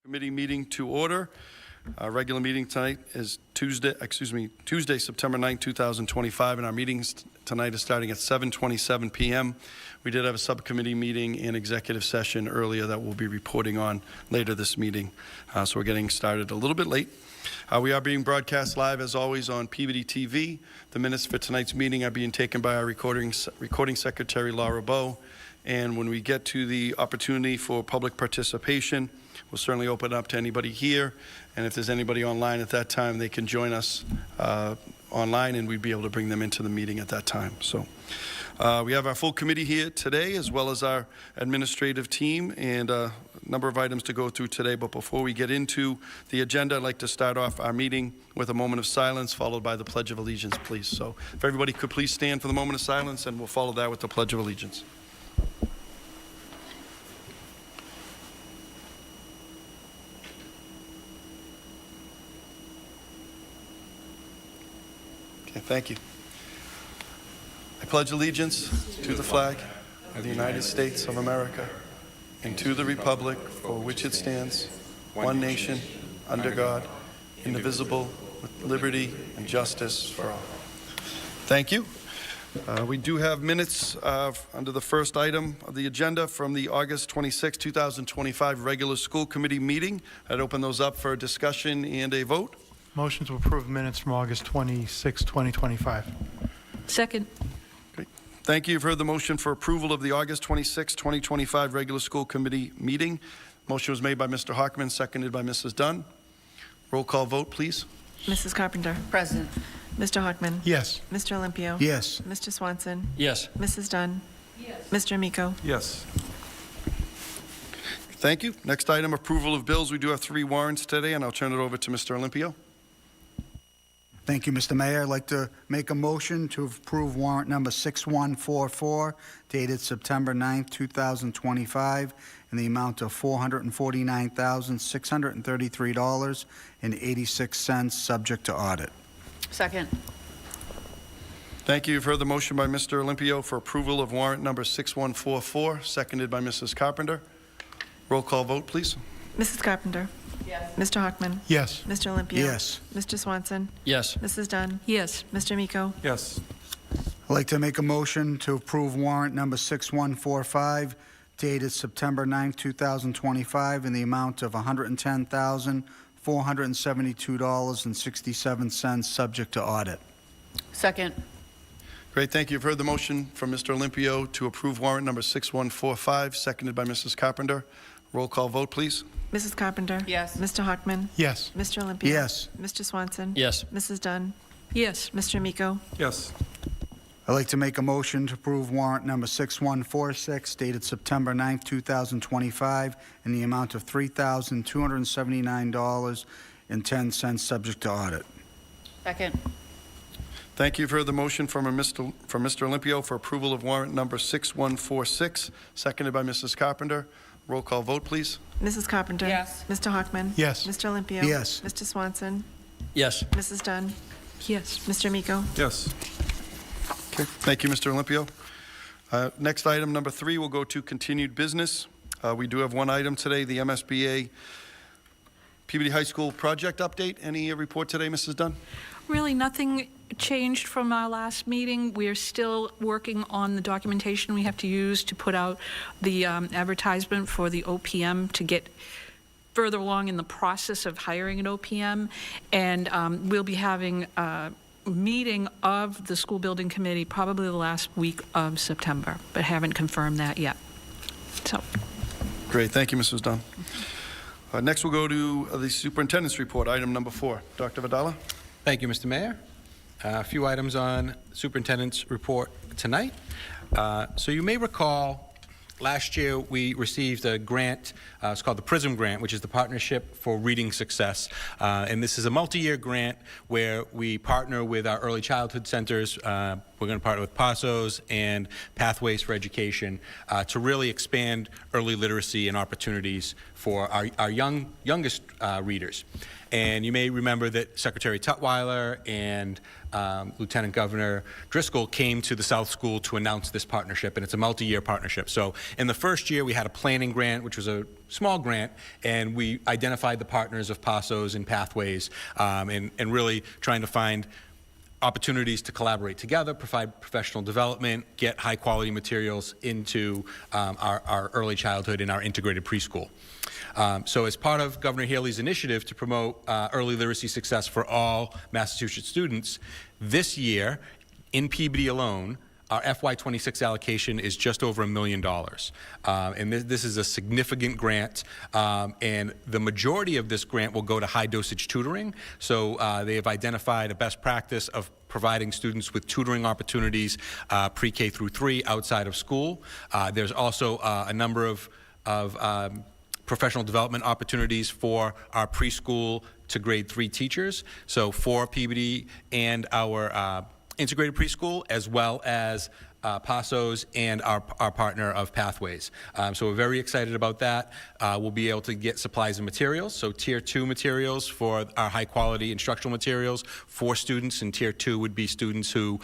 Committee meeting to order. Our regular meeting tonight is Tuesday, September 9, 2025, and our meetings tonight is starting at 7:27 p.m. We did have a subcommittee meeting and executive session earlier that we'll be reporting on later this meeting, so we're getting started a little bit late. We are being broadcast live, as always, on PBD TV. The minutes for tonight's meeting are being taken by our recording secretary, Laura Bowe, and when we get to the opportunity for public participation, we'll certainly open it up to anybody here, and if there's anybody online at that time, they can join us online, and we'd be able to bring them into the meeting at that time. So we have our full committee here today, as well as our administrative team, and a number of items to go through today. But before we get into the agenda, I'd like to start off our meeting with a moment of silence, followed by the Pledge of Allegiance, please. So if everybody could please stand for the moment of silence, and we'll follow that with the Pledge of Allegiance. Okay, thank you. I pledge allegiance to the flag of the United States of America and to the republic for which it stands, one nation, under God, indivisible, with liberty and justice for all. Thank you. We do have minutes under the first item of the agenda from the August 26, 2025 regular school committee meeting. I'd open those up for a discussion and a vote. Motion to approve minutes from August 26, 2025. Second. Great. Thank you. You've heard the motion for approval of the August 26, 2025 regular school committee meeting. Motion was made by Mr. Hockman, seconded by Mrs. Dunn. Roll call vote, please. Mrs. Carpenter. Present. Mr. Hockman. Yes. Mr. Olympio. Yes. Mr. Swanson. Yes. Mrs. Dunn. Yes. Mr. Amico. Yes. Thank you. Next item, approval of bills. We do have 3 warrants today, and I'll turn it over to Mr. Olympio. Thank you, Mr. Mayor. I'd like to make a motion to approve warrant number 6144, dated September 9th, 2025, in the amount of $449,633.86, subject to audit. Second. Thank you. You've heard the motion by Mr. Olympio for approval of warrant number 6144, seconded by Mrs. Carpenter. Roll call vote, please. Mrs. Carpenter. Yes. Mr. Hockman. Yes. Mr. Olympio. Yes. Mr. Swanson. Yes. Mrs. Dunn. Yes. Mr. Amico. Yes. I'd like to make a motion to approve warrant number 6145, dated September 9th, 2025, in the amount of $110,472.67, subject to audit. Second. Great, thank you. You've heard the motion from Mr. Olympio to approve warrant number 6145, seconded by Mrs. Carpenter. Roll call vote, please. Mrs. Carpenter. Yes. Mr. Hockman. Yes. Mr. Olympio. Yes. Mr. Swanson. Yes. Mrs. Dunn. Yes. Mr. Amico. Yes. I'd like to make a motion to approve warrant number 6146, dated September 9th, 2025, in the amount of $3,279.10, subject to audit. Second. Thank you. You've heard the motion from Mr. Olympio for approval of warrant number 6146, seconded by Mrs. Carpenter. Roll call vote, please. Mrs. Carpenter. Yes. Mr. Hockman. Yes. Mr. Olympio. Yes. Mr. Swanson. Yes. Mrs. Dunn. Yes. Mr. Amico. Yes. Okay, thank you, Mr. Olympio. Next item, number 3, will go to continued business. We do have one item today, the MSBA Peabody High School project update. Any report today, Mrs. Dunn? Really nothing changed from our last meeting. We're still working on the documentation we have to use to put out the advertisement for the OPM to get further along in the process of hiring an OPM. And we'll be having a meeting of the school building committee probably the last week of September, but haven't confirmed that yet. So. Great, thank you, Mrs. Dunn. Next, we'll go to the superintendent's report, item number 4. Dr. Vidala? Thank you, Mr. Mayor. A few items on superintendent's report tonight. So you may recall last year we received a grant, it's called the PRISM grant, which is the Partnership for Reading Success. And this is a multi-year grant where we partner with our early childhood centers. We're going to partner with PASOS and Pathways for Education to really expand early literacy and opportunities for our youngest readers. And you may remember that Secretary Tutwiler and Lieutenant Governor Driscoll came to the South School to announce this partnership, and it's a multi-year partnership. So in the first year, we had a planning grant, which was a small grant, and we identified the partners of PASOS and Pathways, and really trying to find opportunities to collaborate together, provide professional development, get high-quality materials into our early childhood and our integrated preschool. So as part of Governor Haley's initiative to promote early literacy success for all Massachusetts students, this year, in Peabody alone, our FY26 allocation is just over $1 million. And this is a significant grant, and the majority of this grant will go to high-dosage tutoring. So they have identified a best practice of providing students with tutoring opportunities pre-K through 3 outside of school. There's also a number of professional development opportunities for our preschool to grade 3 teachers. So for Peabody and our integrated preschool, as well as PASOS and our partner of Pathways. So we're very excited about that. We'll be able to get supplies and materials. So Tier 2 materials for our high quality instructional materials for students, and Tier 2 would be students who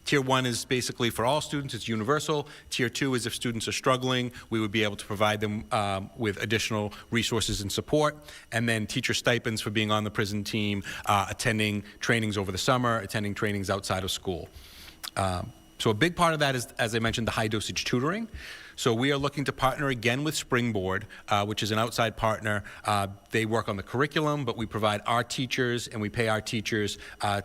Tier 1 is basically for all students, it's universal. Tier 2 is if students are struggling, we would be able to provide them with additional resources and support. And then teacher stipends for being on the prison team, attending trainings over the summer, attending trainings outside of school. So a big part of that is, as I mentioned, the high dosage tutoring. So we are looking to partner again with Springboard, which is an outside partner. They work on the curriculum, but we provide our teachers and we pay our teachers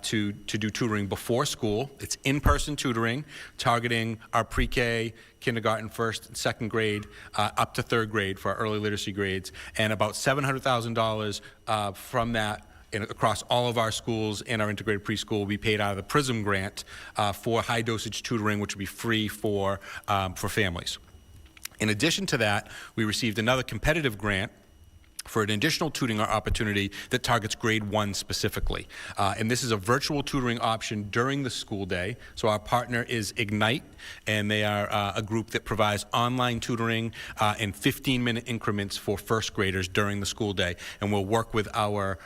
to do tutoring before school. It's in-person tutoring, targeting our pre-K, kindergarten, first and second grade, up to third grade for our early literacy grades, and about $700,000 from that across all of our schools and our integrated preschool will be paid out of the PRISM grant for high dosage tutoring, which will be free for families. In addition to that, we received another competitive grant for an additional tutoring opportunity that targets grade 1 specifically. And this is a virtual tutoring option during the school day. So our partner is Ignite, and they are a group that provides online tutoring in 15-minute increments for first graders during the school day. And we'll work with our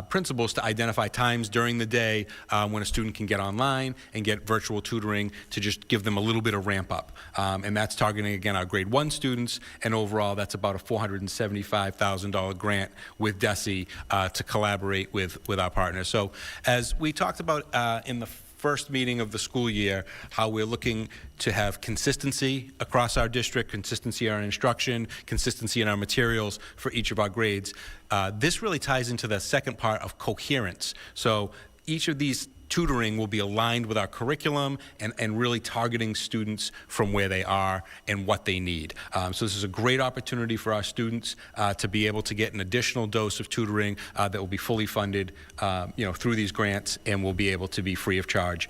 principals to identify times during the day when a student can get online and get virtual tutoring to just give them a little bit of ramp up. And that's targeting, again, our grade 1 students, and overall that's about a $475,000 grant with DESE to collaborate with our partners. So as we talked about in the first meeting of the school year, how we're looking to have consistency across our district, consistency in our instruction, consistency in our materials for each of our grades. This really ties into the second part of coherence. So each of these tutoring will be aligned with our curriculum and really targeting students from where they are and what they need. So this is a great opportunity for our students to be able to get an additional dose of tutoring that will be fully funded through these grants, and will be able to be free of charge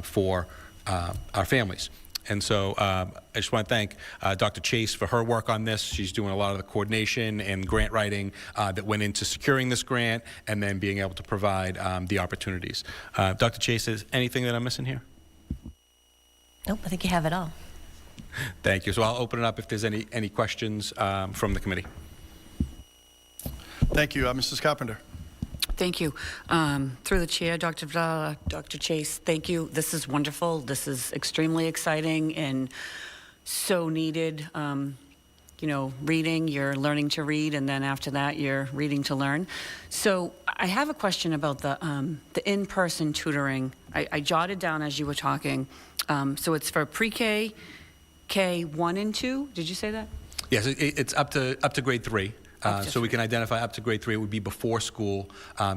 for our families. And so I just want to thank Dr. Chase for her work on this. She's doing a lot of the coordination and grant writing that went into securing this grant and then being able to provide the opportunities. Dr. Chase, is anything that I'm missing here? Nope, I think you have it all. Thank you. So I'll open it up if there's any questions from the committee. Thank you. Mrs. Carpenter. Thank you. Through the chair, Dr. Vidal, Dr. Chase, thank you. This is wonderful. This is extremely exciting and so needed. Reading, you're learning to read, and then after that, you're reading to learn. So I have a question about the in-person tutoring. I jotted down as you were talking. So it's for pre-K, K1 and 2. Did you say that? Yes, it's up to grade 3. So we can identify up to grade 3. It would be before school.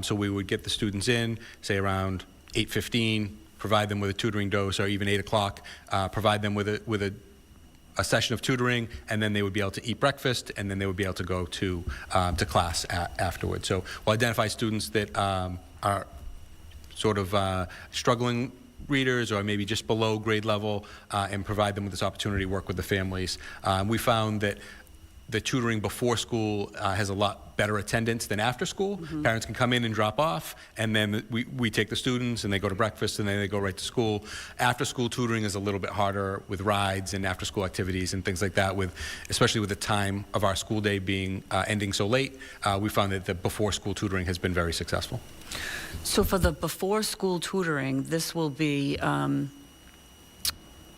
So we would get the students in, say around 8:15, provide them with a tutoring dose, or even 8 o'clock, provide them with a session of tutoring, and then they would be able to eat breakfast, and then they would be able to go to class afterwards. So we'll identify students that are sort of struggling readers or maybe just below grade level, and provide them with this opportunity to work with the families. We found that the tutoring before school has a lot better attendance than after school. Parents can come in and drop off, and then we take the students and they go to breakfast and then they go right to school. After school tutoring is a little bit harder with rides and after school activities and things like that, especially with the time of our school day being ending so late. We found that the before school tutoring has been very successful. So for the before-school tutoring, this will be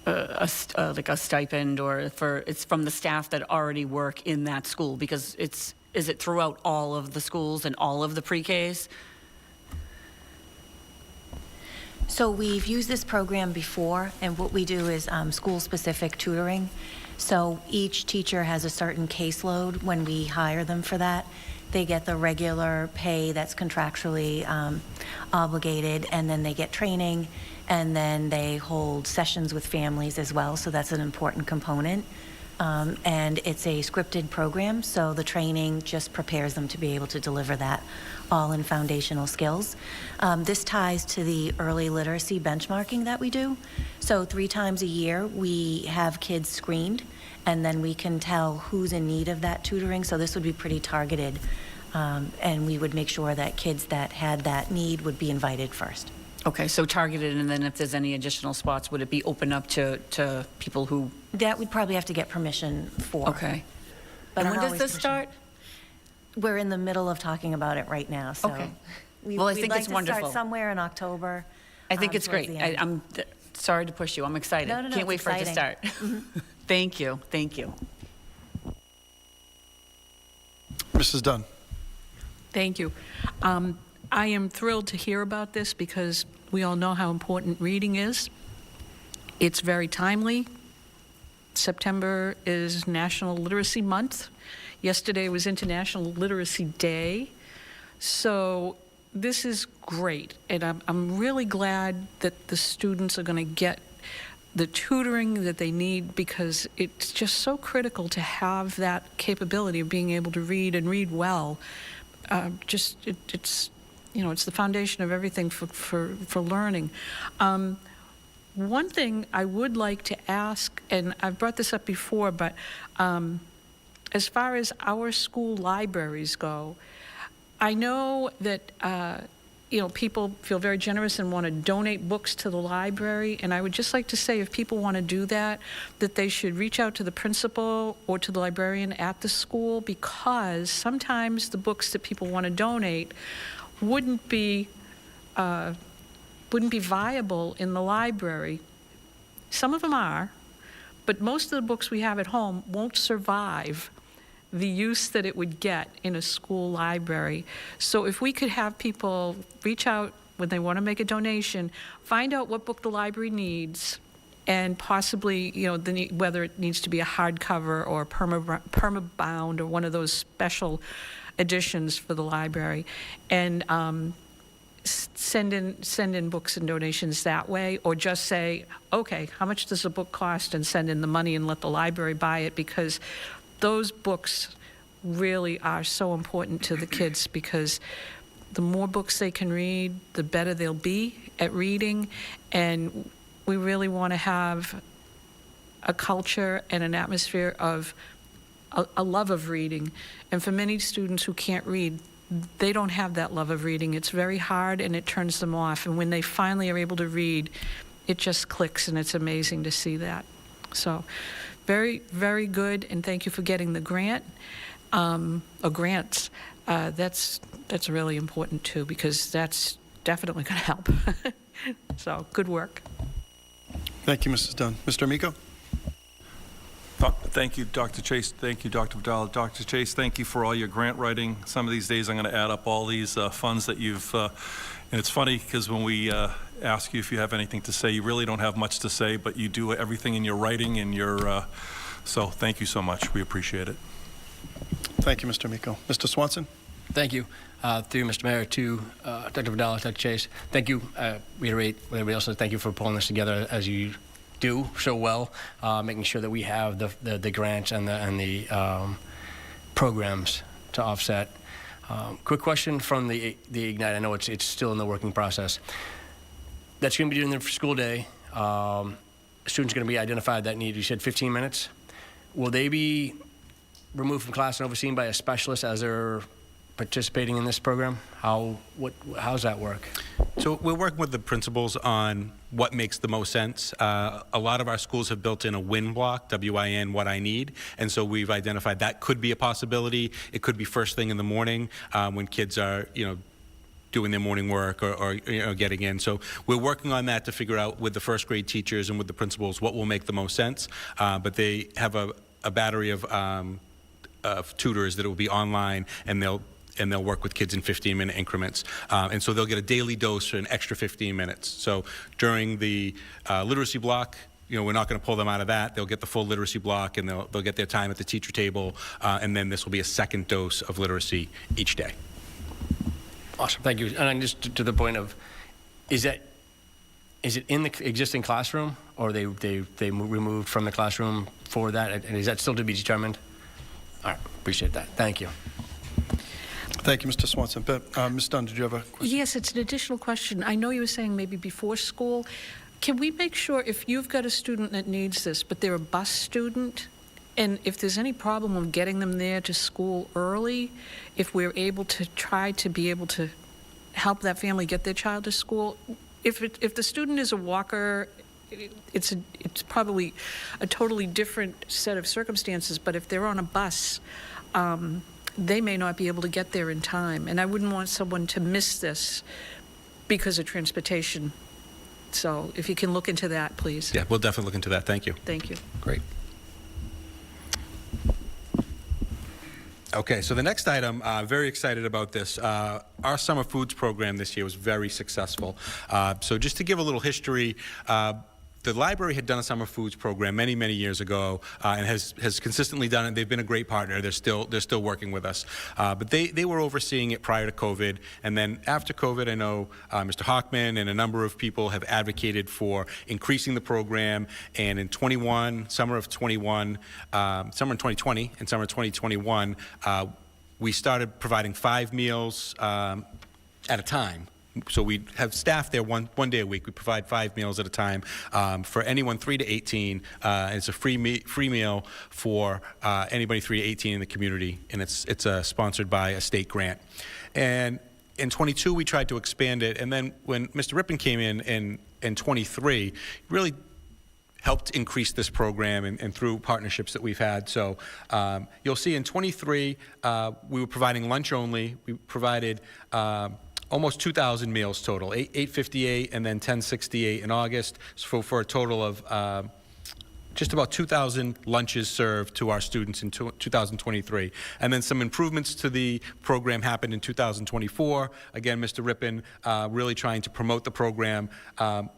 like a stipend, or it's from the staff that already work in that school, because is it throughout all of the schools and all of the pre-Ks? So we've used this program before, and what we do is school-specific tutoring. So each teacher has a certain caseload when we hire them for that. They get the regular pay that's contractually obligated, and then they get training, and then they hold sessions with families as well, so that's an important component. And it's a scripted program, so the training just prepares them to be able to deliver that all in foundational skills. This ties to the early literacy benchmarking that we do. So 3 times a year, we have kids screened, and then we can tell who's in need of that tutoring. So this would be pretty targeted, and we would make sure that kids that had that need would be invited first. Okay, so targeted, and then if there's any additional spots, would it be open up to people who? That we'd probably have to get permission for. Okay. But And I'm when does always this pushing. start? We're in the middle of talking about it right now, so. Okay. we- Well, I we'd think like it's to wonderful. start somewhere in October. I think it's towards great. the end. I'm sorry to push you. I'm excited. No, Can't it's wait for it to start. exciting. Thank you. Thank you. Mrs. Dunn. Thank you. I am thrilled to hear about this because we all know how important reading is. It's very timely. September is National Literacy Month. Yesterday was International Literacy Day. So this is great, and I'm really glad that the students are going to get the tutoring that they need, because it's just so critical to have that capability of being able to read and read well. It's the foundation of everything for learning. One thing I would like to ask, and I've brought this up before, but as far as our school libraries go, I know that people feel very generous and want to donate books to the library, and I would just like to say, if people want to do that, that they should reach out to the principal or to the librarian at the school, because sometimes the books that people want to donate wouldn't be viable in the library. Some of them are, but most of the books we have at home won't survive the use that it would get in a school library. So if we could have people reach out when they want to make a donation, find out what book the library needs, and possibly, whether it needs to be a hardcover or permabound or one of those special editions for the library, and send in books and donations that way, or just say, okay, how much does a book cost, and send in the money and let the library buy it, because those books really are so important to the kids, because the more books they can read, the better they'll be at reading. And we really want to have a culture and an atmosphere of a love of reading. And for many students who can't read, they don't have that love of reading. It's very hard, and it turns them off. And when they finally are able to read, it just clicks, and it's amazing to see that. So very, very good, and thank you for getting the grant, or grants. That's really important too, because that's definitely going to help. So good work. Thank you, Mrs. Dunn. Mr. Amico? Thank you, Dr. Chase. Thank you, Dr. Vidal. Dr. Chase, thank you for all your grant writing. Some of these days I'm going to add up all these funds that you've, and it's funny because when we ask you if you have anything to say, you really don't have much to say, but you do everything in your writing and your, so thank you so much. We appreciate it. Thank you, Mr. Amico. Mr. Swanson? Thank you. Through Mr. Mayor, to Dr. Vidal, Dr. Chase, thank you. Reiterate what everybody else says. Thank you for pulling this together as you do so well, making sure that we have the grants and the programs to offset. Quick question from the Ignite. I know it's still in the working process. That's going to be during the school day. Students going to be identified that need. You said 15 minutes. Will they be removed from class and overseen by a specialist as they're participating in this program? How's that work? So we're working with the principals on what makes the most sense. A lot of our schools have built in a WIN block, W-I-N, what I need, and so we've identified that could be a possibility. It could be first thing in the morning when kids are, doing their morning work or getting in. So we're working on that to figure out with the first grade teachers and with the principals what will make the most sense. But they have a battery of tutors that will be online, and they'll work with kids in 15-minute increments. And so they'll get a daily dose for an extra 15 minutes. So during the literacy block, we're not going to pull them out of that. They'll get the full literacy block, and they'll get their time at the teacher table, and then this will be a second dose of literacy each day. Awesome, thank you. And then just to the point of, is it in the existing classroom, or they removed from the classroom for that? And is that still to be determined? All right, appreciate that. Thank you. Thank you, Mr. Swanson. Ms. Dunn, did you have a question? Yes, it's an additional question. I know you were saying maybe before school. Can we make sure if you've got a student that needs this, but they're a bus student, and if there's any problem of getting them there to school early, if we're able to try to be able to help that family get their child to school? If the student is a walker, it's probably a totally different set of circumstances, but if they're on a bus, they may not be able to get there in time. And I wouldn't want someone to miss this because of transportation. So if you can look into that, please. Yeah, we'll definitely look into that. Thank you. Thank you. Great. Okay, so the next item, very excited about this. Our summer foods program this year was very successful. So just to give a little history, the library had done a summer foods program many, many years ago, and has consistently done it. They've been a great partner. They're still working with us. But they were overseeing it prior to COVID, and then after COVID, I know Mr. Hockman and a number of people have advocated for increasing the program. And in summer of 2020 and summer of 2021, we started providing 5 meals at a time. So we have staff there one day a week. We provide 5 meals at a time for anyone 3 to 18. And it's a free meal for anybody 3 to 18 in the community, and it's sponsored by a state grant. And in 22, we tried to expand it, and then when Mr. Rippon came in 23, really helped increase this program and through partnerships that we've had. So you'll see in 23, we were providing lunch only. We provided almost 2,000 meals total, 858 and then 1068 in August, for a total of just about 2,000 lunches served to our students in 2023. And then some improvements to the program happened in 2024. Again, Mr. Rippon really trying to promote the program.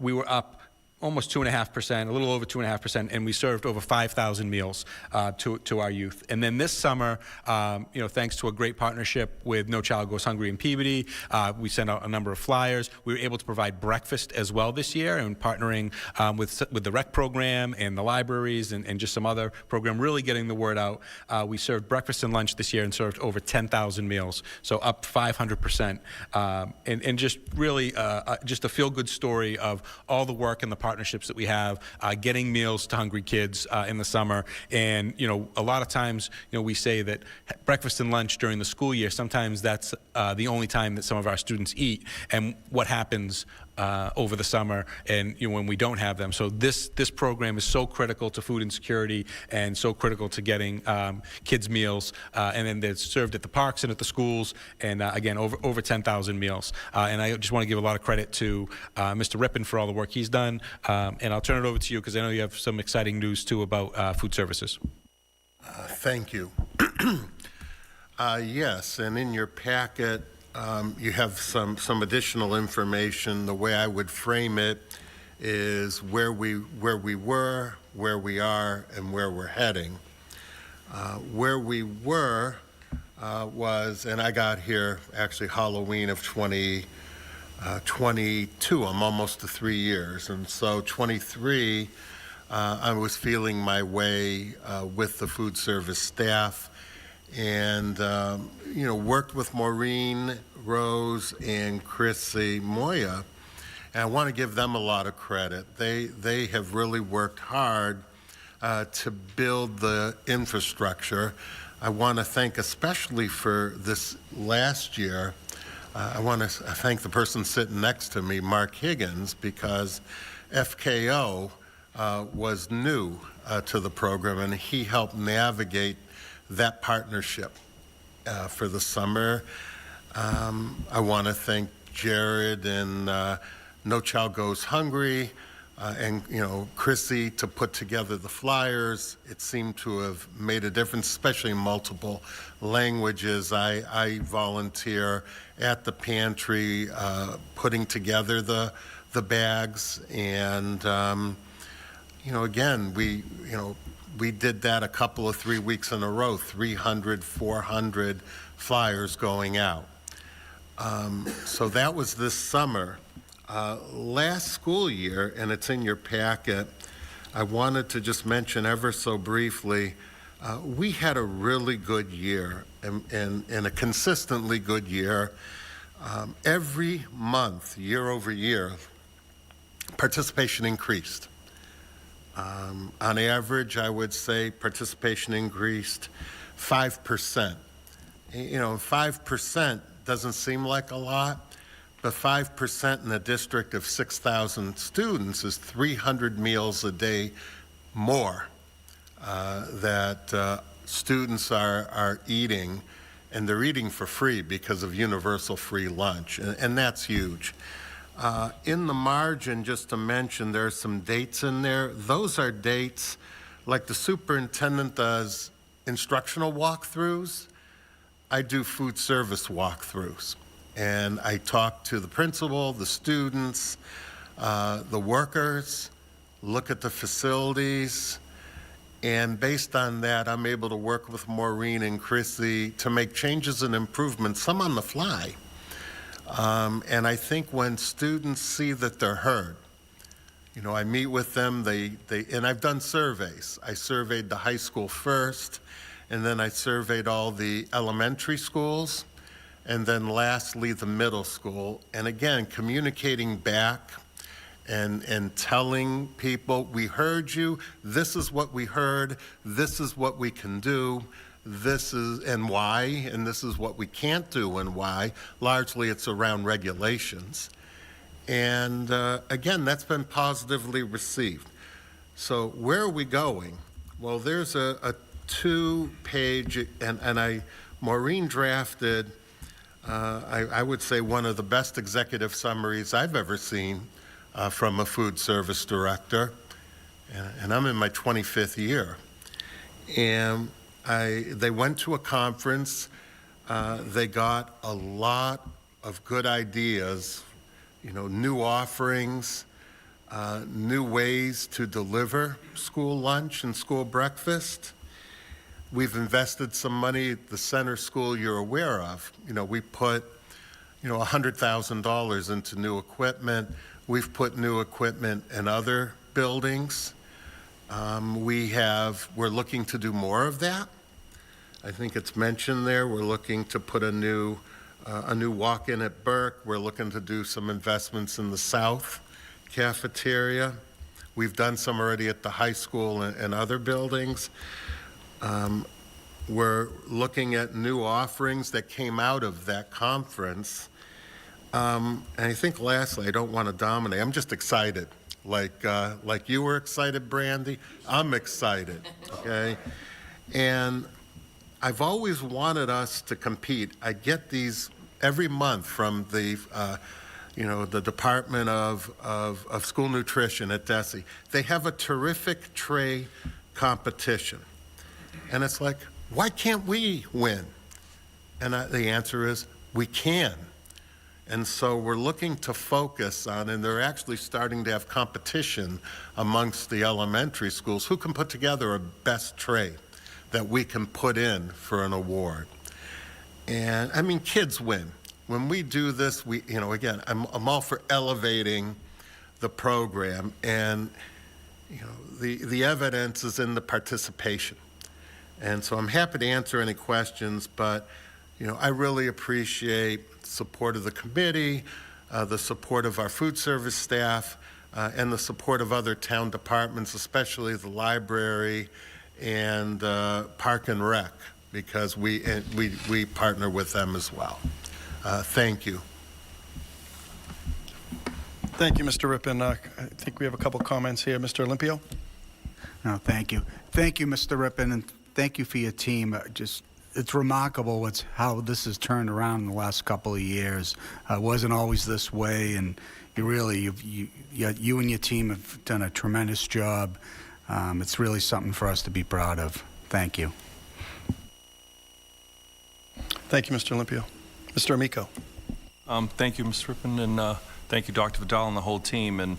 We were up almost 2.5%, a little over 2.5%, and we served over 5,000 meals to our youth. And then this summer, thanks to a great partnership with No Child Goes Hungry in Peabody, we sent out a number of flyers. We were able to provide breakfast as well this year, and partnering with the rec program and the libraries and just some other program, really getting the word out. We served breakfast and lunch this year and served over 10,000 meals, so up 500%. And just really just a feel-good story of all the work and the partnerships that we have, getting meals to hungry kids in the summer. And, a lot of times, we say that breakfast and lunch during the school year, sometimes that's the only time that some of our students eat. And what happens over the summer and when we don't have them. So this program is so critical to food insecurity and so critical to getting kids meals, and then they're served at the parks and at the schools, and again over 10,000 meals. And I just want to give a lot of credit to Mr. Rippon for all the work he's done, and I'll turn it over to you because I know you have some exciting news too about food services. Thank you. Yes, and in your packet you have some additional information. The way I would frame it is where we were, where we are, and where we're heading. Where we were was, and I got here actually Halloween of 2022. I'm almost to 3 years, and so 23. I was feeling my way with the food service staff, and worked with Maureen, Rose, and Chrissy Moya, and I want to give them a lot of credit. They have really worked hard to build the infrastructure. I want to thank, especially for this last year, I want to thank the person sitting next to me, Mark Higgins, because FKO was new to the program, and he helped navigate that partnership for the summer. I want to thank Jared and No Child Goes Hungry, and Chrissy to put together the flyers. It seemed to have made a difference, especially in multiple languages. I volunteer at the pantry putting together the bags, and again, we did that a couple of 3 weeks in a row, 300, 400 flyers going out. So that was this summer. Last school year, and it's in your packet, I wanted to just mention ever so briefly, we had a really good year and a consistently good year. Every month, year over year, participation increased. On average, I would say participation increased 5%. 5% doesn't seem like a lot, but 5% in a district of 6,000 students is 300 meals a day more that students are eating, and they're eating for free because of universal free lunch, and that's huge. In the margin, just to mention, there are some dates in there. Those are dates like the superintendent does instructional walkthroughs. I do food service walkthroughs. And I talk to the principal, the students, the workers, look at the facilities, and based on that, I'm able to work with Maureen and Chrissy to make changes and improvements, some on the fly. And I think when students see that they're heard, I meet with them, and I've done surveys. I surveyed the high school first, and then I surveyed all the elementary schools, and then lastly, the middle school. And again, communicating back and telling people, we heard you, this is what we heard, this is what we can do, this is and why, and this is what we can't do and why. Largely it's around regulations. And again, that's been positively received. So where are we going? Well, there's a 2-page, and Maureen drafted, I would say, one of the best executive summaries I've ever seen from a food service director, and I'm in my 25th year. And they went to a conference, they got a lot of good ideas, new offerings, new ways to deliver school lunch and school breakfast. We've invested some money at the center school you're aware of. We put, $100,000 into new equipment. We've put new equipment in other buildings. We're looking to do more of that. I think it's mentioned there. We're looking to put a new walk-in at Burke. We're looking to do some investments in the South cafeteria. We've done some already at the high school and other buildings. We're looking at new offerings that came out of that conference. And I think lastly, I don't want to dominate, I'm just excited. Like you were excited, Brandy, I'm excited, okay? And I've always wanted us to compete. I get these every month from the Department of School Nutrition at DESE. They have a terrific tray competition. And it's like, why can't we win? And the answer is, we can. And so we're looking to focus on, and they're actually starting to have competition amongst the elementary schools, who can put together a best tray that we can put in for an award. And I mean, kids win. When we do this, again, I'm all for elevating the program, and the evidence is in the participation. And so I'm happy to answer any questions, but I really appreciate the support of the committee, the support of our food service staff, and the support of other town departments, especially the library and Park and Rec, because we partner with them as well. Thank you. Thank you, Mr. Rippon. I think we have a couple comments here. Mr. Olympio? No, thank you. Thank you, Mr. Rippon, and thank you for your team. It's remarkable how this has turned around in the last couple of years. It wasn't always this way, and you and your team have done a tremendous job. It's really something for us to be proud of. Thank you. Thank you, Mr. Olympio. Mr. Amico? Thank you, Mr. Rippon, and thank you, Dr. Vidal and the whole team. And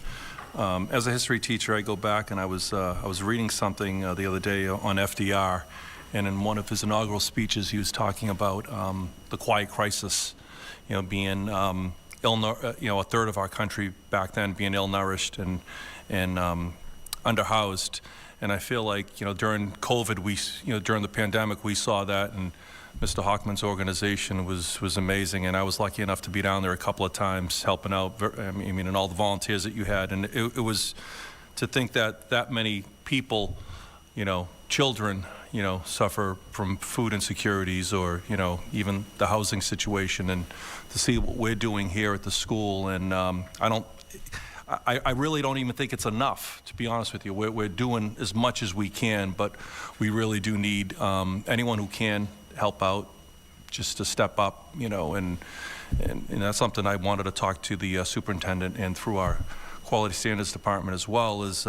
as a history teacher, I go back and I was reading something the other day on FDR, and in one of his inaugural speeches, he was talking about the quiet crisis, being a third of our country back then being ill-nourished and underhoused. And I feel like, during COVID, during the pandemic, we saw that, and Mr. Hockman's organization was amazing, and I was lucky enough to be down there a couple of times helping out, and all the volunteers that you had. And it was to think that many people, children, suffer from food insecurities or, even the housing situation, and to see what we're doing here at the school. And I really don't even think it's enough, to be honest with you. We're doing as much as we can, but we really do need anyone who can help out just to step up, and that's something I wanted to talk to the superintendent and through our quality standards department as well, is,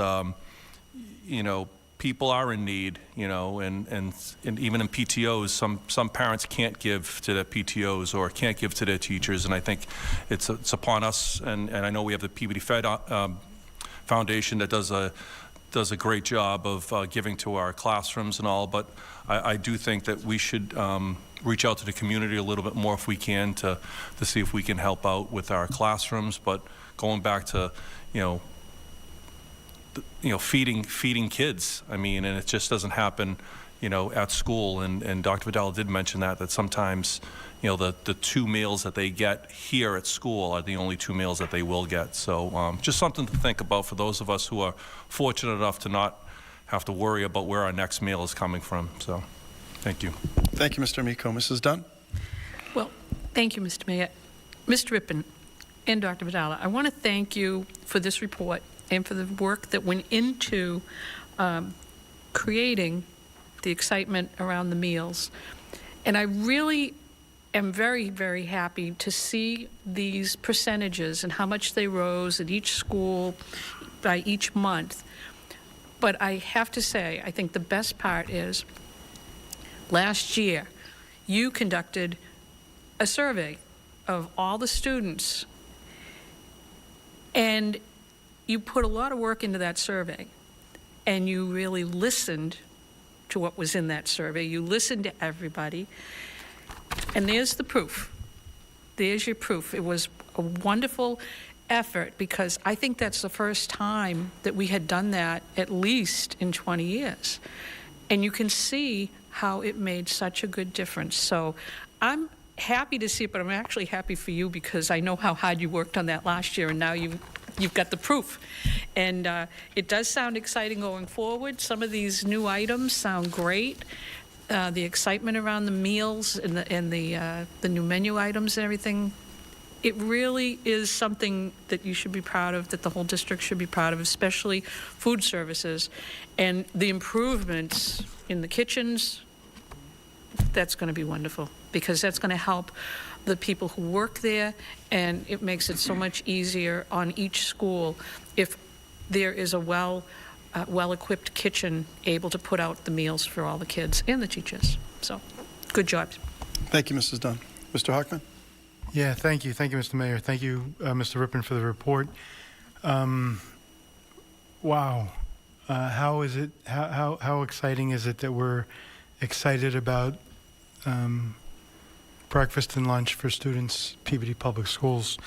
people are in need, and even in PTOs, some parents can't give to their PTOs or can't give to their teachers, and I think it's upon us, and I know we have the Peabody Fed Foundation that does a great job of giving to our classrooms and all, but I do think that we should reach out to the community a little bit more if we can to see if we can help out with our classrooms. But going back to, feeding kids, and it just doesn't happen, at school. And Dr. Vidal did mention that sometimes, the 2 meals that they get here at school are the only 2 meals that they will get. So just something to think about for those of us who are fortunate enough to not have to worry about where our next meal is coming from. So thank you. Thank you, Mr. Amico. Mrs. Dunn? Well, thank you, Mr. Mayor. Mr. Rippon and Dr. Vidal, I want to thank you for this report and for the work that went into creating the excitement around the meals. And I really am very, very happy to see these percentages and how much they rose at each school by each month. But I have to say, I think the best part is last year, you conducted a survey of all the students, and you put a lot of work into that survey, and you really listened to what was in that survey. You listened to everybody, and there's the proof. There's your proof. It was a wonderful effort, because I think that's the first time that we had done that, at least in 20 years. And you can see how it made such a good difference. So I'm happy to see it, but I'm actually happy for you, because I know how hard you worked on that last year, and now you've got the proof. And it does sound exciting going forward. Some of these new items sound great. The excitement around the meals and the new menu items and everything, it really is something that you should be proud of, that the whole district should be proud of, especially food services. And the improvements in the kitchens, that's going to be wonderful, because that's going to help the people who work there, and it makes it so much easier on each school if there is a well-equipped kitchen able to put out the meals for all the kids and the teachers. So, good job. Thank you, Mrs. Dunn. Mr. Hockman? Yeah, thank you. Thank you, Mr. Mayor. Thank you, Mr. Rippon, for the report. Wow. How is it, how exciting is it that we're excited about breakfast and lunch for students, Peabody Public Schools?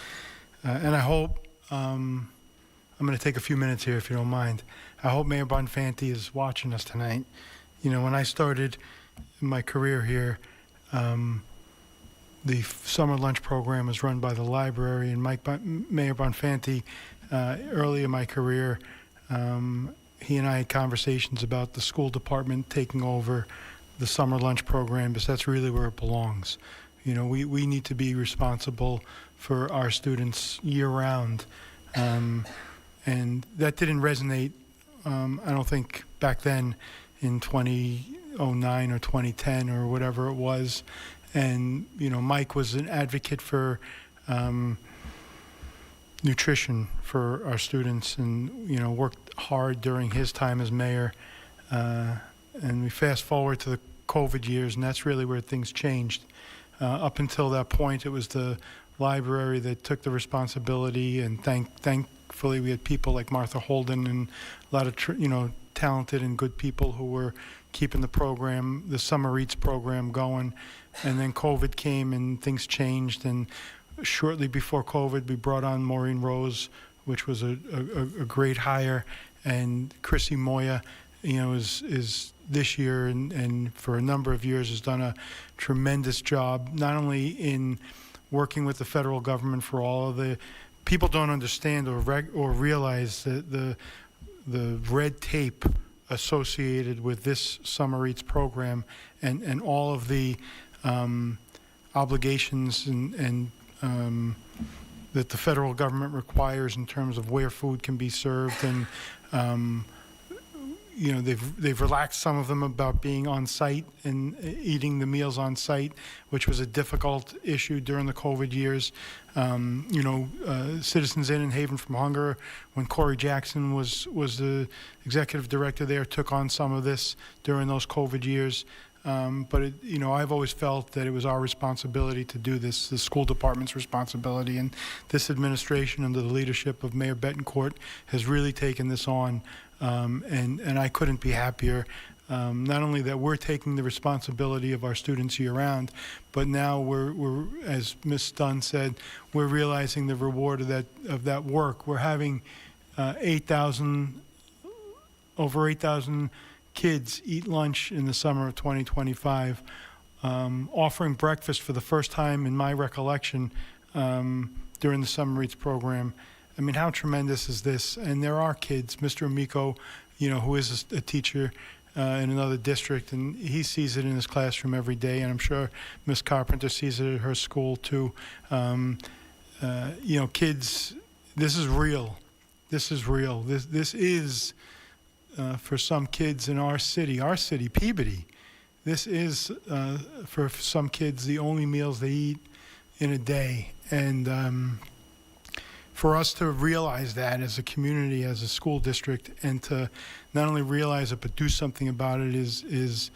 And I hope, I'm going to take a few minutes here if you don't mind. I hope Mayor Bonfanti is watching us tonight. When I started my career here, the summer lunch program was run by the library, and Mayor Bonfanti, early in my career, he and I had conversations about the school department taking over the summer lunch program, because that's really where it belongs. You know, we need to be responsible for our students year-round. And that didn't resonate, I don't think, back then in 2009 or 2010 or whatever it was. And, you know, Mike was an advocate for nutrition for our students and, you know, worked hard during his time as mayor. And we fast forward to the COVID years, and that's really where things changed. Up until that point, it was the library that took the responsibility, and thankfully we had people like Martha Holden and a lot of talented and good people who were keeping the Summer Eats program going. And then COVID came and things changed, and shortly before COVID we brought on Maureen Rose, which was a great hire, and Chrissy Moya, you know, is this year and for a number of years has done a tremendous job, not only in working with the federal government for all of the people don't understand or realize the red tape associated with this Summer Eats program and all of the obligations and that the federal government requires in terms of where food can be served, and you know, they've relaxed some of them about being on site and eating the meals on site, which was a difficult issue during the COVID years. You know, Citizens Inn and Haven from Hunger, when Corey Jackson was the executive director there, took on some of this during those COVID years. But you know, I've always felt that it was our responsibility to do this, the school department's responsibility, and this administration under the leadership of Mayor Betancourt has really taken this on. And I couldn't be happier. Not only that we're taking the responsibility of our students year-round, but now we're, as Ms. Dunn said, we're realizing the reward of that work. We're having over 8,000 kids eat lunch in the summer of 2025, offering breakfast for the first time in my recollection during the Summer Eats program. I mean, how tremendous is this? And there are kids, Mr. Amico, you know, who is a teacher in another district, and he sees it in his classroom every day, and I'm sure Ms. Carpenter sees it at her school too. You know, kids, this is real. This is real. This is, for some kids in our city, Peabody, this is, for some kids, the only meals they eat in a day. And for us to realize that as a community, as a school district, and to not only realize it but do something about it is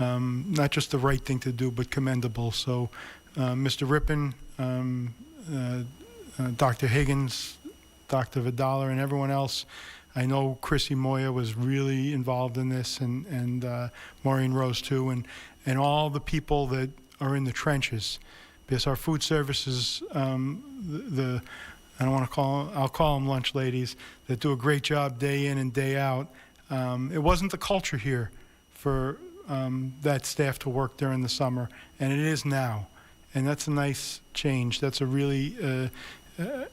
not just the right thing to do, but commendable. So, Mr. Rippon, Dr. Higgins, Dr. Vidala, and everyone else. I know Chrissy Moya was really involved in this, and Maureen Rose too, and all the people that are in the trenches, because our food services, I don't want to I'll call them lunch ladies, that do a great job day in and day out. It wasn't the culture here for that staff to work during the summer, and it is now. And that's a nice change. That's a really,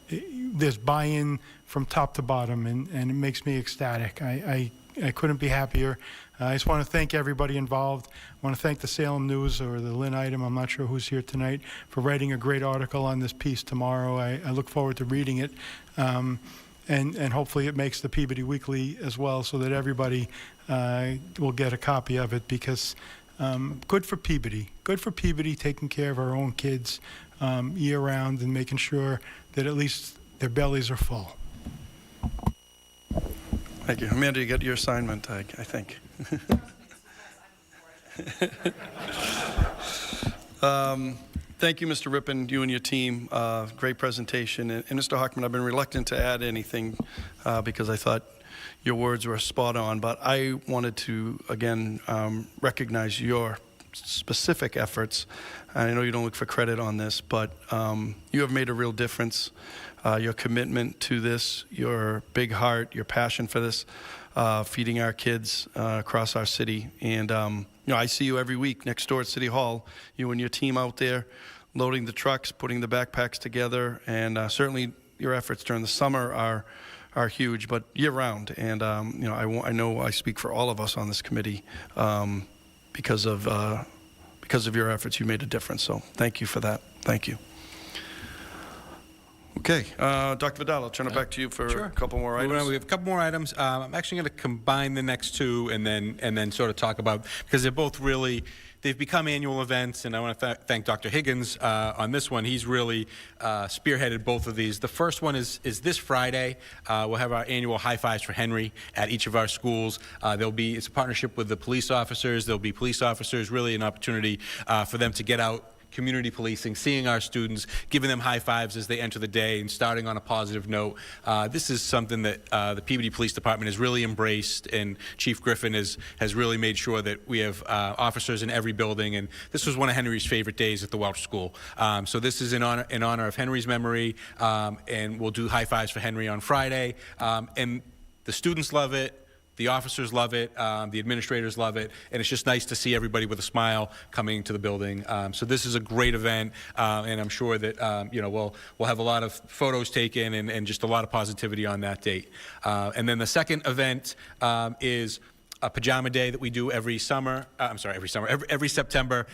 there's buy-in from top to bottom, and it makes me ecstatic. I couldn't be happier. I just want to thank everybody involved. I want to thank the Salem News or the Lynn Item, I'm not sure who's here tonight, for writing a great article on this piece tomorrow. I look forward to reading it. And hopefully it makes the Peabody Weekly as well, so that everybody will get a copy of it, because good for Peabody taking care of our own kids year-round and making sure that at least their bellies are full. Thank you. Amanda, you got your assignment, I think. Thank you, Mr. Rippon, you and your team. Great presentation. And Mr. Hockman, I've been reluctant to add anything because I thought your words were spot on, but I wanted to, again, recognize your specific efforts. I know you don't look for credit on this, but you have made a real difference. Your commitment to this, your big heart, your passion for this, feeding our kids across our city. And, you know, I see you every week next door at City Hall, you and your team out there loading the trucks, putting the backpacks together, and certainly your efforts during the summer are huge, but year-round. And, you know, I know I speak for all of us on this committee. because of your efforts, you made a difference. So thank you for that. Thank you. Okay, Dr. Vidal, I'll turn it back to you for a couple more Moving on, items. we have a couple more items. I'm actually going to combine the next two and then sort of talk about, because they're both really, they've become annual events, and I want to thank Dr. Higgins on this one. He's really spearheaded both of these. The first one is this Friday. We'll have our annual High Fives for Henry at each of our schools. It's a partnership with the police officers. There'll be police officers, really an opportunity for them to get out, community policing, seeing our students, giving them high fives as they enter the day, and starting on a positive note. This is something that the Peabody Police Department has really embraced, and Chief Griffin has really made sure that we have officers in every building. And this was one of Henry's favorite days at the Welch School. So this is in honor of Henry's memory, and we'll do high fives for Henry on Friday. And the students love it. The officers love it, the administrators love it, and it's just nice to see everybody with a smile coming to the building. So this is a great event, and I'm sure that we'll have a lot of photos taken and just a lot of positivity on that date. And then the second event is a pajama day that we do every September,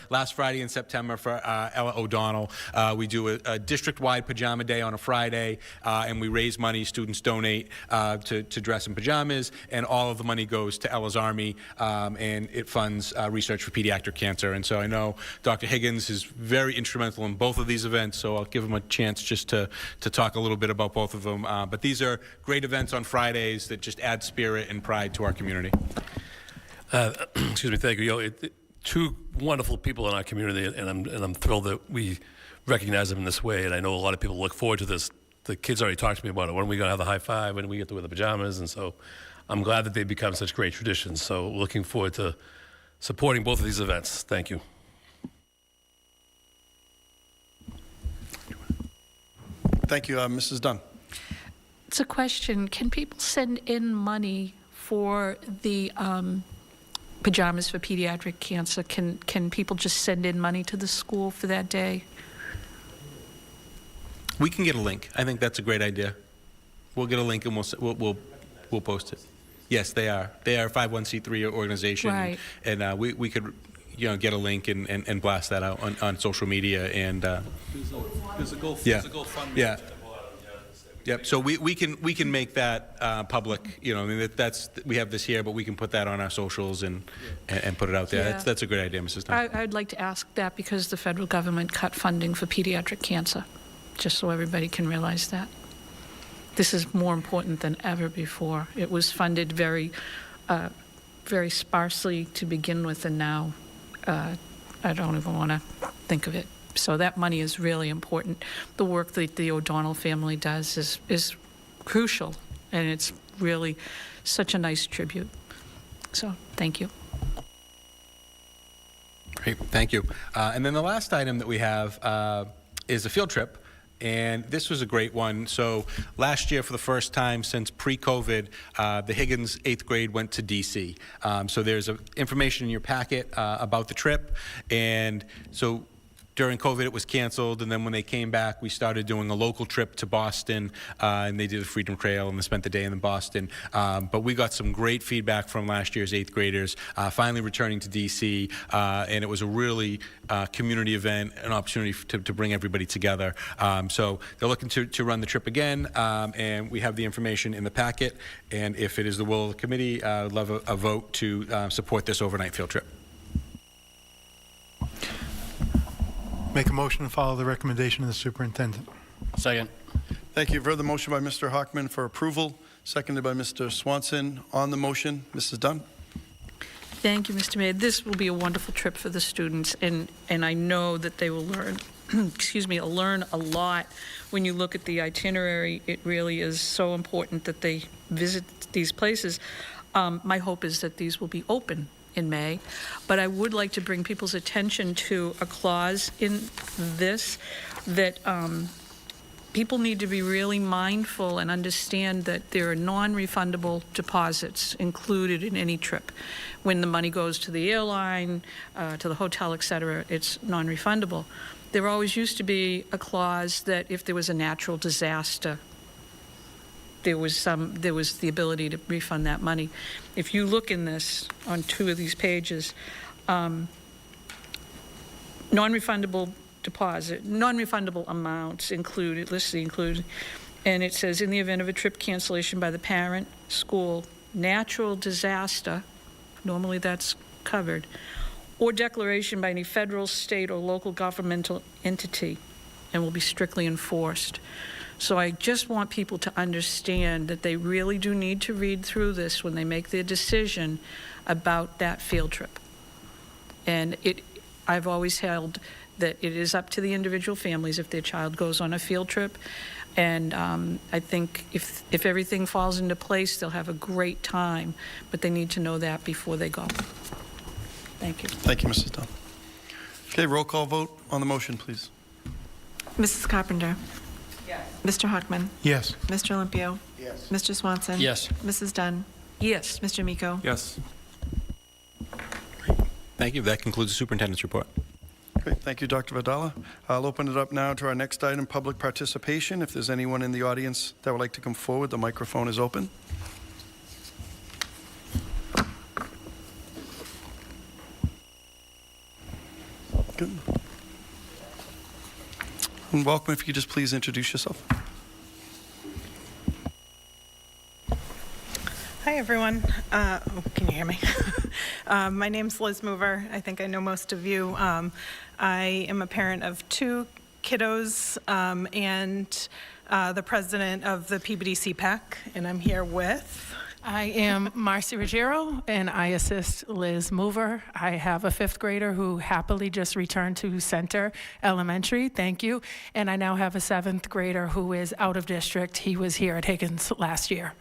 last Friday in September for Ella O'Donnell. We do a district-wide pajama day on a Friday, and we raise money. Students donate to dress in pajamas, and all of the money goes to Ella's Army, and it funds research for pediatric cancer. And so I know Dr. Higgins is very instrumental in both of these events, so I'll give him a chance just to talk a little bit about both of them. But these are great events on Fridays that just add spirit and pride to our community. Excuse me, thank you. Two wonderful people in our community, and I'm thrilled that we recognize them in this way. And I know a lot of people look forward to this. The kids already talked to me about it. When are we going to have the high five? When do we get to wear the pajamas? And so I'm glad that they've become such great traditions. So looking forward to supporting both of these events. Thank you. Thank you, Mrs. Dunn. It's a question. Can people send in money for the pajamas for pediatric cancer? Can people just send in money to the school for that day? We can get a link. I think that's a great idea. We'll get a link and we'll post it. Yes, they are. They are a 501c3 organization, Right. and we could get a link and blast that out on social media and. There's a GoFundMe. Yeah. Yep. So we can make that public. I mean, we have this here, but we can put that on our socials and put it out there. Yeah. That's a great idea, Mrs. Dunn. I'd like to ask that because the federal government cut funding for pediatric cancer, just so everybody can realize that. This is more important than ever before. It was funded very sparsely to begin with, and now I don't even want to think of it. So that money is really important. The work that the O'Donnell family does is crucial, and it's really such a nice tribute. So thank you. Great, thank you. And then the last item that we have is a field trip. And this was a great one. So last year, for the first time since pre-COVID, the Higgins 8th grade went to D.C. So there's information in your packet about the trip. And so during COVID, it was canceled, and then when they came back, we started doing a local trip to Boston, and they did the Freedom Trail, and they spent the day in Boston. But we got some great feedback from last year's 8th graders, finally returning to D.C., and it was a really community event, an opportunity to bring everybody together. So they're looking to run the trip again, and we have the information in the packet, and if it is the will of the committee, I'd love a vote to support this overnight field trip. Make a motion to follow the recommendation of the superintendent. Second. Thank you. You've heard the motion by Mr. Hockman for approval, seconded by Mr. Swanson. On the motion, Mrs. Dunn. Thank you, Mr. Mayor. This will be a wonderful trip for the students, and I know that they will learn, learn a lot. When you look at the itinerary, it really is so important that they visit these places. My hope is that these will be open in May, but I would like to bring people's attention to a clause in this that people need to be really mindful and understand that there are non-refundable deposits included in any trip. When the money goes to the airline, to the hotel, et cetera, it's non-refundable. There always used to be a clause that if there was a natural disaster, there was the ability to refund that money. If you look in this on 2 of these pages, non-refundable deposit, non-refundable amounts included, listed included, and it says, in the event of a trip cancellation by the parent, school, natural disaster, normally that's covered, or declaration by any federal, state, or local governmental entity, and will be strictly enforced. So I just want people to understand that they really do need to read through this when they make their decision about that field trip. And I've always held that it is up to the individual families if their child goes on a field trip. And I think if everything falls into place, they'll have a great time, but they need to know that before they go. Thank you. Thank you, Mrs. Dunn. Okay, roll call vote on the motion, please. Mrs. Carpenter? Yes. Mr. Hockman? Yes. Mr. Olympio? Yes. Mr. Swanson? Yes. Mrs. Dunn? Yes. Mr. Miko? Yes. Thank you. That concludes the superintendent's report. Great, thank you, Dr. Vidala. I'll open it up now to our next item, public participation. If there's anyone in the audience that would like to come forward, the microphone is open. Good. And welcome, if you could just please introduce yourself. Hi, everyone. Can you hear me? My name's Liz Mover. I think I know most of you. I am a parent of 2 kiddos and the president of the Peabody CPAC, and I'm here with... I am Marcy Ruggiero, and I assist Liz Mover. I have a 5th grader who happily just returned to Center Elementary. Thank you. And I now have a 7th grader who is out of district. He was here at Higgins last year.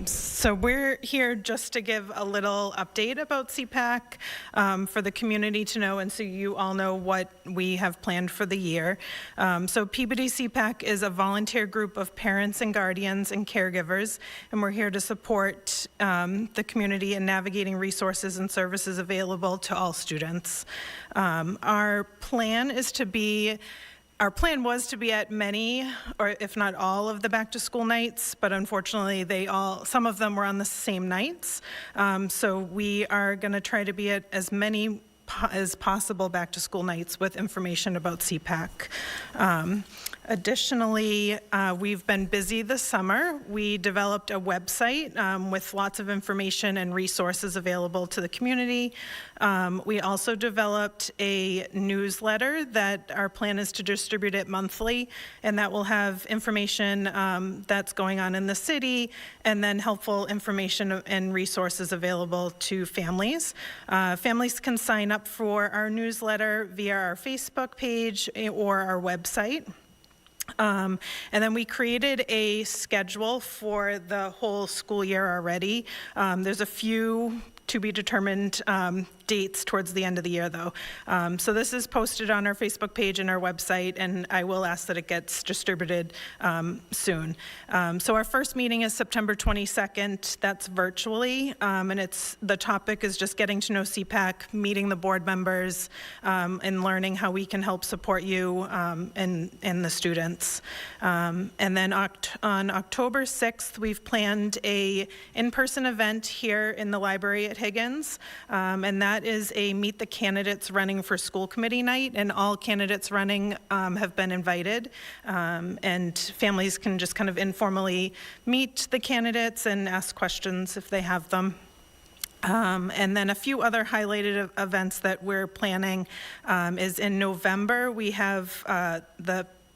So we're here just to give a little update about CPAC for the community to know, and so you all know what we have planned for the year. So Peabody CPAC is a volunteer group of parents and guardians and caregivers, and we're here to support the community in navigating resources and services available to all students. Our plan was to be at many, or if not all, of the back-to-school nights, but unfortunately, some of them were on the same nights. So we are going to try to be at as many as possible back-to-school nights with information about CPAC. Additionally, we've been busy this summer. We developed a website with lots of information and resources available to the community. We also developed a newsletter that our plan is to distribute it monthly, and that will have information that's going on in the city, and then helpful information and resources available to families. Families can sign up for our newsletter via our Facebook page or our website. And then we created a schedule for the whole school year already. There's a few to be determined dates towards the end of the year, though. So this is posted on our Facebook page and our website, and I will ask that it gets distributed soon. So our first meeting is September 22nd. That's virtually, and the topic is just getting to know CPAC, meeting the board members, and learning how we can help support you and the students. And then on October 6th, we've planned a in-person event here in the library at Higgins, and that is a Meet the Candidates Running for School Committee night, and all candidates running have been invited, and families can just kind of informally meet the candidates and ask questions if they have them. And then a few other highlighted events that we're planning is in November, we have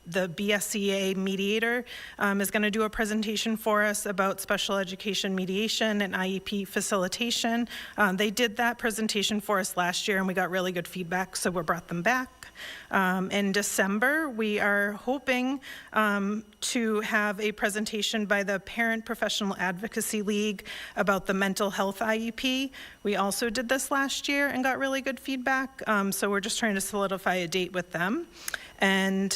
the BSEA mediator is going to do a presentation for us about special education mediation and IEP facilitation. They did that presentation for us last year, and we got really good feedback, so we brought them back. In December, we are hoping to have a presentation by the Parent Professional Advocacy League about the mental health IEP. We also did this last year and got really good feedback, so we're just trying to solidify a date with them. And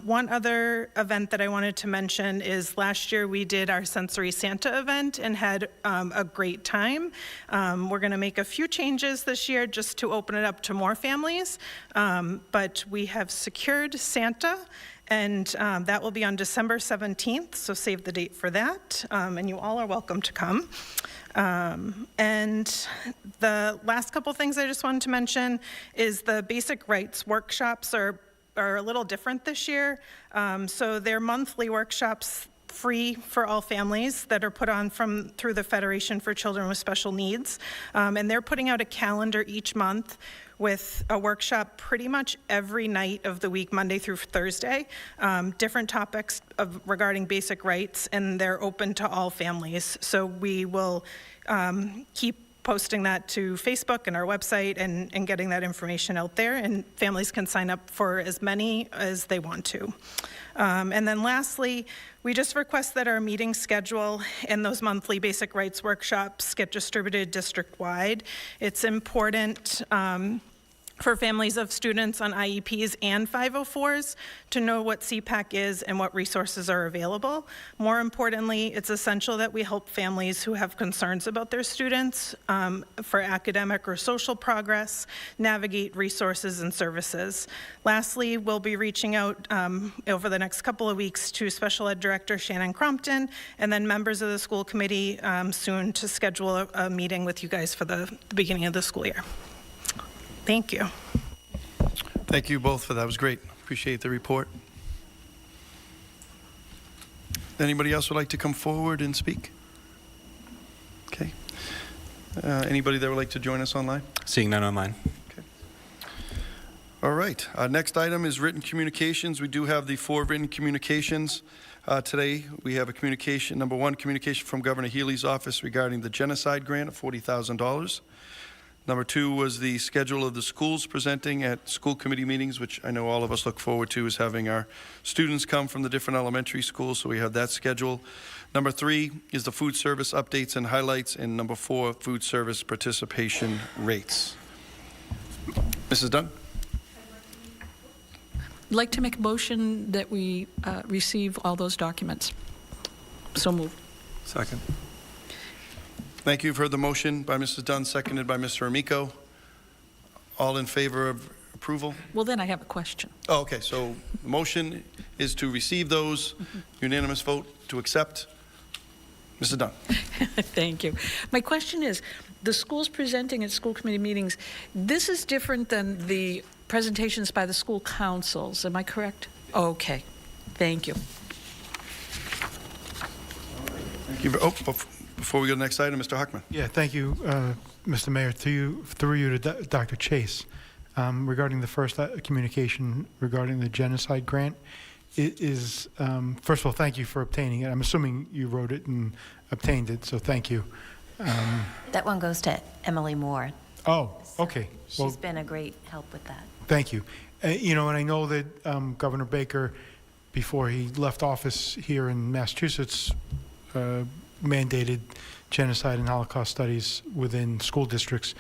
one other event that I wanted to mention is last year we did our Sensory Santa event and had a great time. We're going to make a few changes this year just to open it up to more families, but we have secured Santa, and that will be on December 17th, so save the date for that, and you all are welcome to come. And the last couple things I just wanted to mention is the basic rights workshops are a little different this year. So they're monthly workshops, free for all families, that are put on through the Federation for Children with Special Needs. And they're putting out a calendar each month with a workshop pretty much every night of the week, Monday through Thursday, different topics regarding basic rights, and they're open to all families. So we will keep posting that to Facebook and our website and getting that information out there, and families can sign up for as many as they want to. And then lastly, we just request that our meeting schedule and those monthly basic rights workshops get distributed district-wide. It's important for families of students on IEPs and 504s to know what CPAC is and what resources are available. More importantly, it's essential that we help families who have concerns about their students for academic or social progress, navigate resources and services. Lastly, we'll be reaching out over the next couple of weeks to Special Ed Director Shannon Crompton, and then members of the school committee soon to schedule a meeting with you guys for the beginning of the school year. Thank you. Thank you both for that. It was great. Appreciate the report. Anybody else would like to come forward and speak? Okay. Anybody that would like to join us online? Seeing none online. Okay. All right. Next item is written communications. We do have the 4 written communications. Today, we have a communication, number 1, communication from Governor Healy's office regarding the genocide grant of $40,000. Number 2 was the schedule of the schools presenting at school committee meetings, which I know all of us look forward to, is having our students come from the different elementary schools, so we have that schedule. Number 3 is the food service updates and highlights, and number 4, food service participation rates. Mrs. Dunn? I'd like to make a motion that we receive all those documents. So moved. Second. Thank you. You've heard the motion by Mrs. Dunn, seconded by Mr. Amico. All in favor of approval? Well, then I have a question. Oh, okay. So the motion is to receive those. Unanimous vote to accept. Mrs. Dunn. Thank you. My question is, the schools presenting at school committee meetings, this is different than the presentations by the school councils. Am I correct? Okay. Thank you. Thank you. Before we go to the next item, Mr. Huckman. Yeah, thank you, Mr. Mayor. Through you to Dr. Chase. Regarding the first communication regarding the genocide grant, it is, first of all, thank you for obtaining it. I'm assuming you wrote it and obtained it, so thank you. That one goes to Emily Moore. Oh, okay. She's been a great help with that. Thank you. You know, and I know that Governor Baker, before he left office here in Massachusetts, mandated genocide and Holocaust studies within school districts.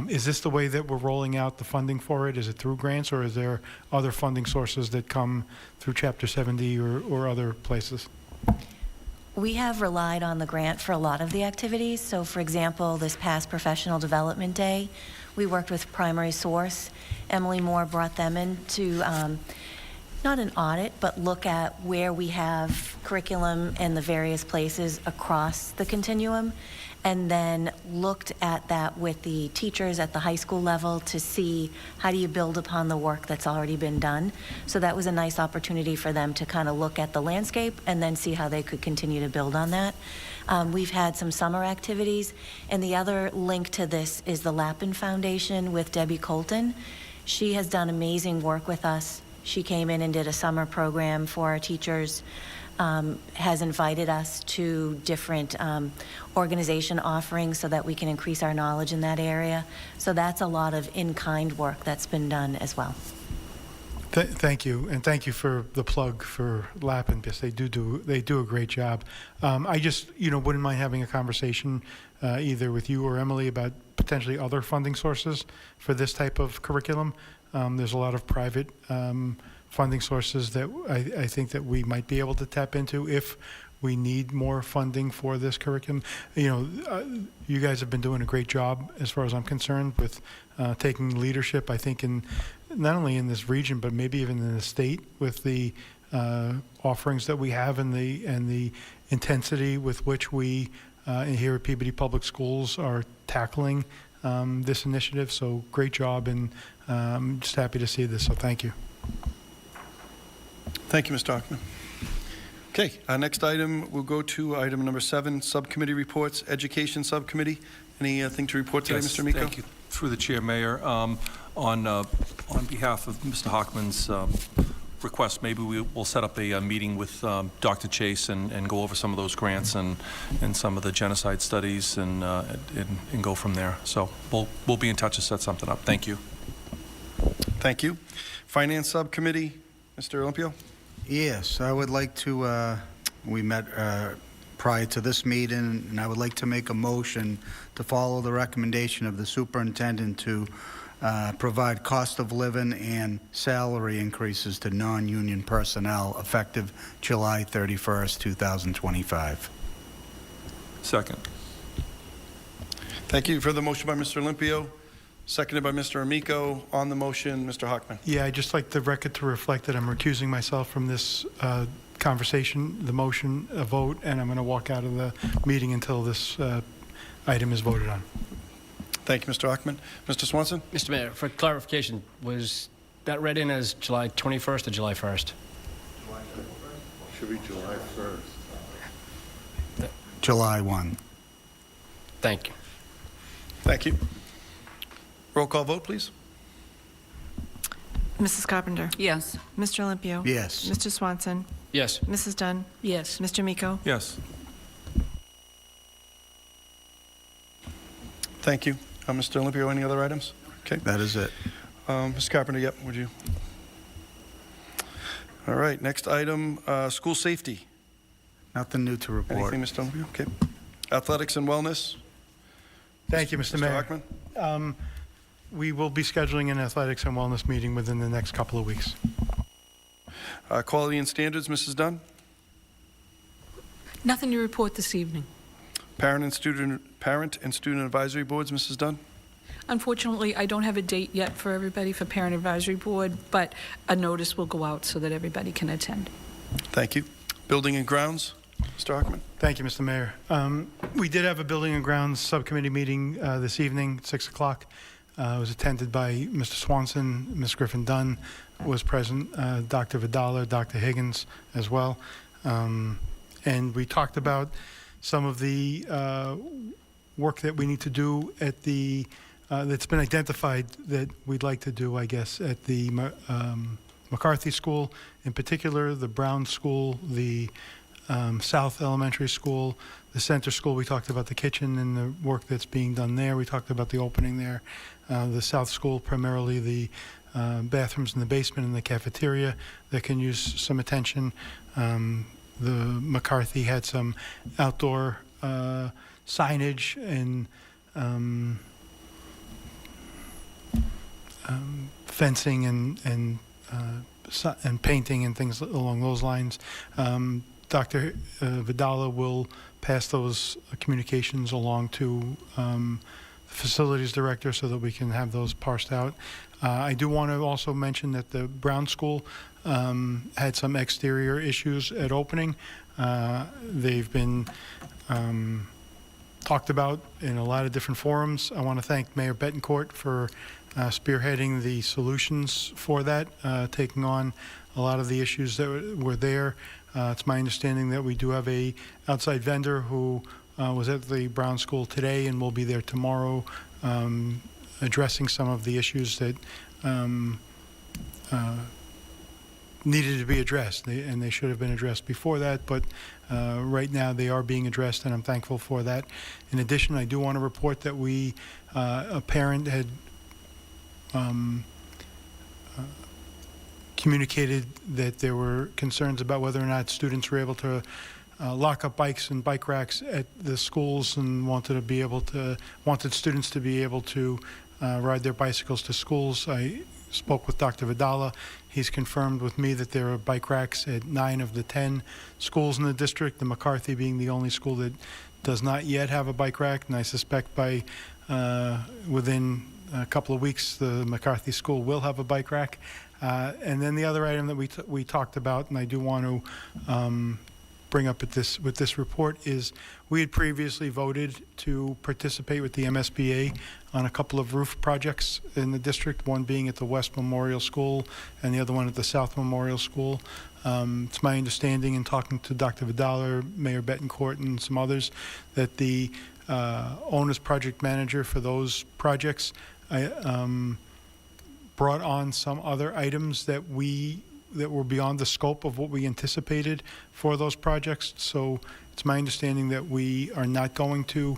Is this the way that we're rolling out the funding for it? Is it through grants, or is there other funding sources that come through Chapter 70 or other places? We have relied on the grant for a lot of the activities. So, for example, this past Professional Development Day, we worked with Primary Source. Emily Moore brought them in to not an audit, but look at where we have curriculum in the various places across the continuum, and then looked at that with the teachers at the high school level to see how do you build upon the work that's already been done. So that was a nice opportunity for them to kind of look at the landscape and then see how they could continue to build on that. We've had some summer activities, and the other link to this is the Lappin Foundation with Debbie Colton. She has done amazing work with us. She came in and did a summer program for our teachers, has invited us to different organization offerings so that we can increase our knowledge in that area. So that's a lot of in-kind work that's been done as well. Thank you, and thank you for the plug for Lappin, because they do a great job. I just wouldn't mind having a conversation either with you or Emily about potentially other funding sources for this type of curriculum. There's a lot of private funding sources that I think that we might be able to tap into if we need more funding for this curriculum. You guys have been doing a great job, as far as I'm concerned, with taking leadership, I think, in not only in this region, but maybe even in the state, with the offerings that we have and the intensity with which we here at Peabody Public Schools are tackling this initiative. So great job, and I'm just happy to see this. So thank you. Thank you, Mr. Hockman. Okay, our next item, we'll go to item number 7, subcommittee reports, Education Subcommittee. Anything to report today, Yes, Mr. Amico? Thank you. Through the chair, Mayor, on behalf of Mr. Hockman's request, maybe we will set up a meeting with Dr. Chase and go over some of those grants and some of the genocide studies and go from there. So we'll be in touch to set something up. Thank you. Thank you. Finance Subcommittee, Mr. Olympio? Yes, I would like to, we met prior to this meeting, and I would like to make a motion to follow the recommendation of the superintendent to provide cost of living and salary increases to non-union personnel effective July 31st, 2025. Second. Thank you. For the motion by Mr. Olympio, seconded by Mr. Amico. On the motion, Mr. Hockman. Yeah, I'd just like the record to reflect that I'm recusing myself from this conversation, the motion, a vote, and I'm going to walk out of the meeting until this item is voted on. Thank you, Mr. Hockman. Mr. Swanson? Mr. Mayor, for clarification, was that read in as July 21st or July 1st? Should be July 1st. July 1. Thank you. Thank you. Roll call vote, please. Mrs. Carpenter? Yes. Mr. Olympio? Yes. Mr. Swanson? Yes. Mrs. Dunn? Yes. Mr. Miko? Yes. Thank you. Mr. Olympio, any other items? Okay. That is it. Ms. Carpenter, yep, would you? All right, next item, school safety. Nothing new to report. Anything, Mr. Olympio? Okay. Athletics and wellness. Thank you, Mr. Mayor. Mr. Hockman? We will be scheduling an athletics and wellness meeting within the next couple of weeks. Quality and standards, Mrs. Dunn? Nothing to report this evening. Parent and student advisory boards, Mrs. Dunn? Unfortunately, I don't have a date yet for everybody for Parent Advisory Board, but a notice will go out so that everybody can attend. Thank you. Building and grounds, Mr. Hockman? Thank you, Mr. Mayor. We did have a Building and Grounds Subcommittee meeting this evening, 6 o'clock. It was attended by Mr. Swanson, Ms. Griffin Dunn was present, Dr. Vidala, Dr. Higgins as well. And we talked about some of the work that we need to do at the, that's been identified that we'd like to do, I guess, at the McCarthy School, in particular, the Brown School, the South Elementary School, the Center School. We talked about the kitchen and the work that's being done there. We talked about the opening there. The South School, primarily the bathrooms in the basement and the cafeteria that can use some attention. The McCarthy had some outdoor signage and fencing and painting and things along those lines. Dr. Vidala will pass those communications along to the facilities director so that we can have those parsed out. I do want to also mention that the Brown School had some exterior issues at opening. They've been talked about in a lot of different forums. I want to thank Mayor Betancourt for spearheading the solutions for that, taking on a lot of the issues that were there. It's my understanding that we do have a outside vendor who was at the Brown School today and will be there tomorrow, addressing some of the issues that needed to be addressed, and they should have been addressed before that, but right now they are being addressed, and I'm thankful for that. In addition, I do want to report that a parent had communicated that there were concerns about whether or not students were able to lock up bikes and bike racks at the schools, and wanted students to be able to ride their bicycles to schools. I spoke with Dr. Vidala. He's confirmed with me that there are bike racks at 9 of the 10 schools in the district, the McCarthy being the only school that does not yet have a bike rack, and I suspect by within a couple of weeks the McCarthy School will have a bike rack. And then the other item that we talked about, and I do want to bring up with this report is we had previously voted to participate with the MSBA on a couple of roof projects in the district, one being at the West Memorial School and the other one at the South Memorial School. It's my understanding in talking to Dr. Vidal, Mayor Betancourt, and some others that the owner's project manager for those projects brought on some other items that were beyond the scope of what we anticipated for those projects. So it's my understanding that we are not going to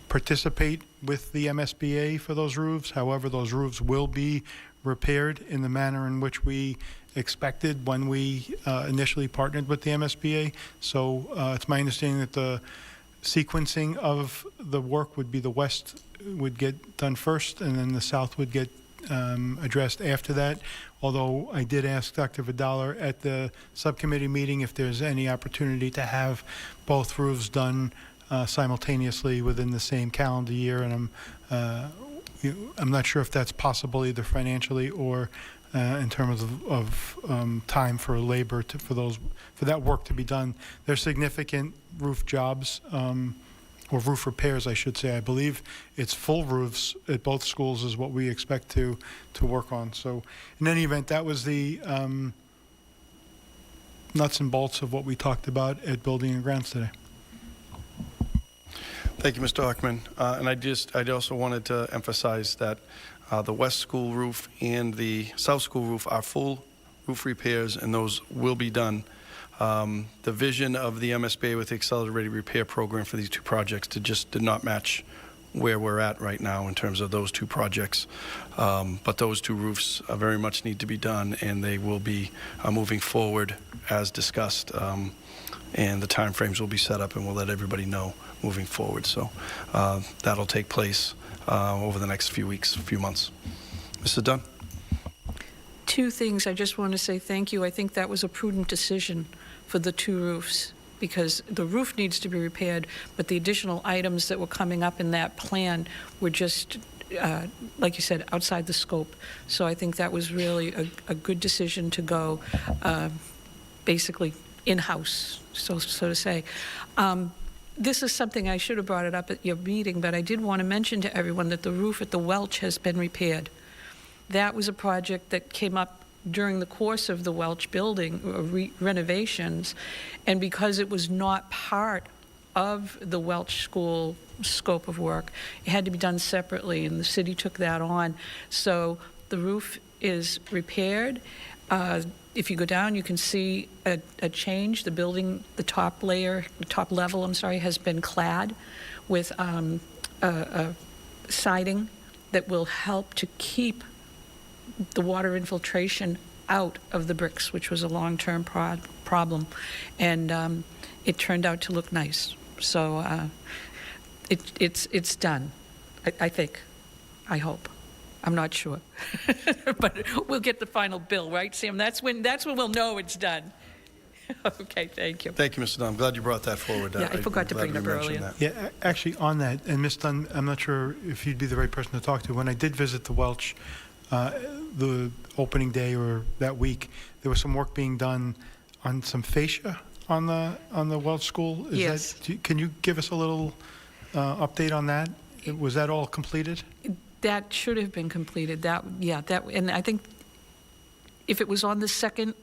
participate with the MSBA for those roofs. However, those roofs will be repaired in the manner in which we expected when we initially partnered with the MSBA. So it's my understanding that the sequencing of the work would be the west would get done first, and then the south would get addressed after that. Although I did ask Dr. Vidal at the subcommittee meeting if there's any opportunity to have both roofs done simultaneously within the same calendar year, and I'm not sure if that's possible either financially or in terms of time for labor for that work to be done. There's significant roof jobs. Or roof repairs, I should say. I believe it's full roofs at both schools is what we expect to work on. So in any event, that was the nuts and bolts of what we talked about at Building and Grounds today. Thank you, Mr. Hockman. And I also wanted to emphasize that the West School roof and the South School roof are full roof repairs, and those will be done. The vision of the MSBA with the accelerated repair program for these two projects did not match where we're at right now in terms of those two projects. But those two roofs very much need to be done, and they will be moving forward as discussed. And the timeframes will be set up, and we'll let everybody know moving forward. So that'll take place over the next few weeks, few months. Mrs. Dunn? Two things. I just want to say thank you. I think that was a prudent decision for the two roofs, because the roof needs to be repaired, but the additional items that were coming up in that plan were just, like you said, outside the scope. So I think that was really a good decision to go basically in-house, so to say. This is something I should have brought it up at your meeting, but I did want to mention to everyone that the roof at the Welch has been repaired. That was a project that came up during the course of the Welch building renovations, and because it was not part of the Welch School scope of work, it had to be done separately, and the city took that on. So the roof is repaired. If you go down, you can see a change. The building, the top level, has been clad with siding that will help to keep the water infiltration out of the bricks, which was a long-term problem, and it turned out to look nice. So it's done, I think, I hope. I'm not sure, but we'll get the final bill, right, Sam? That's when we'll know it's done. Okay, thank you. Thank you, Mr. Dunn. I'm glad you brought that forward. Yeah, I forgot to bring it up earlier. That. Yeah, actually on that, and Ms. Dunn, I'm not sure if you'd be the right person to talk to. When I did visit the Welch, the opening day or that week, there was some work being done on some fascia on the Welch School. Yes. Can you give us a little update on that? Was that all completed? That should have been completed. And I think if it was on the second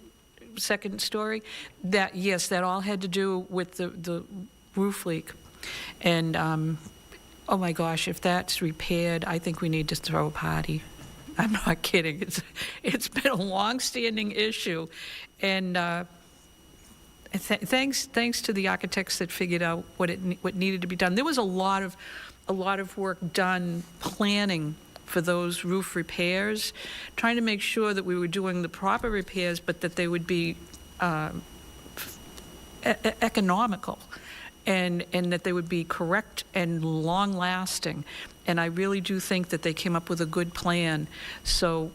story, that all had to do with the roof leak. And oh my gosh, if that's repaired, I think we need to throw a party. I'm not kidding. It's been a long-standing issue, and thanks to the architects that figured out what needed to be done. There was a lot of work done planning for those roof repairs, trying to make sure that we were doing the proper repairs, but that they would be economical, and that they would be correct and long-lasting. And I really do think that they came up with a good plan. So,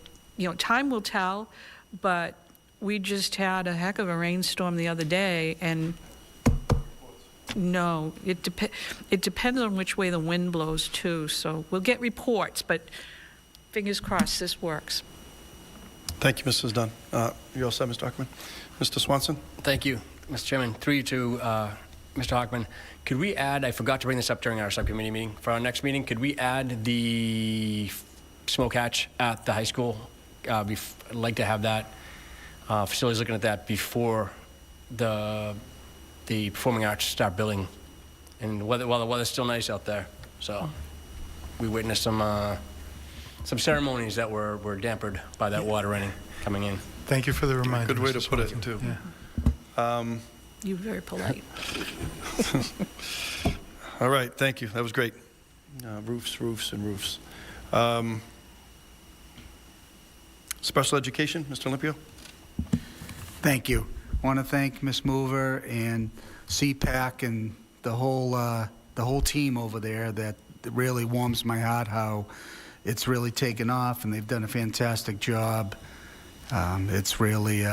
time will tell, but we just had a heck of a rainstorm the other day, and no, it depends on which way the wind blows too. So we'll get reports, but fingers crossed this works. Thank you, Mrs. Dunn. You all set, Mr. Hockman? Mr. Swanson? Thank you. Mr. Chairman, through you to Mr. Hockman, could we add, I forgot to bring this up during our subcommittee meeting, for our next meeting, could we add the smoke hatch at the high school? I'd like to have that, facilities looking at that before the performing arts start building, and while the weather's still nice out there. So we witnessed some ceremonies that were dampered by that water coming in. Thank you for the reminder. Good way to Mr. put it, Swanson. too. Yeah. You're very polite. All right, thank you. That was great. Roofs, and roofs. Special education, Mr. Olympio? Thank you. I want to thank Ms. Mover and CPAC and the whole team over there. That really warms my heart how it's really taken off, and they've done a fantastic job. It's really,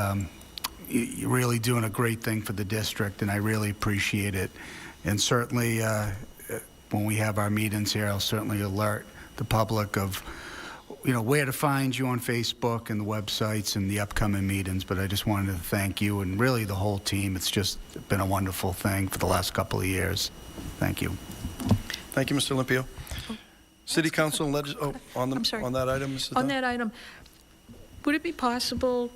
you're really doing a great thing for the district, and I really appreciate it. And certainly, when we have our meetings here, I'll certainly alert the public of, where to find you on Facebook and the websites and the upcoming meetings. But I just wanted to thank you and really the whole team. It's just been a wonderful thing for the last couple of years. Thank you. Thank you, Mr. Olympio. City Council, I'm sorry. on that item, Mrs. On Dunn? that item, would it be possible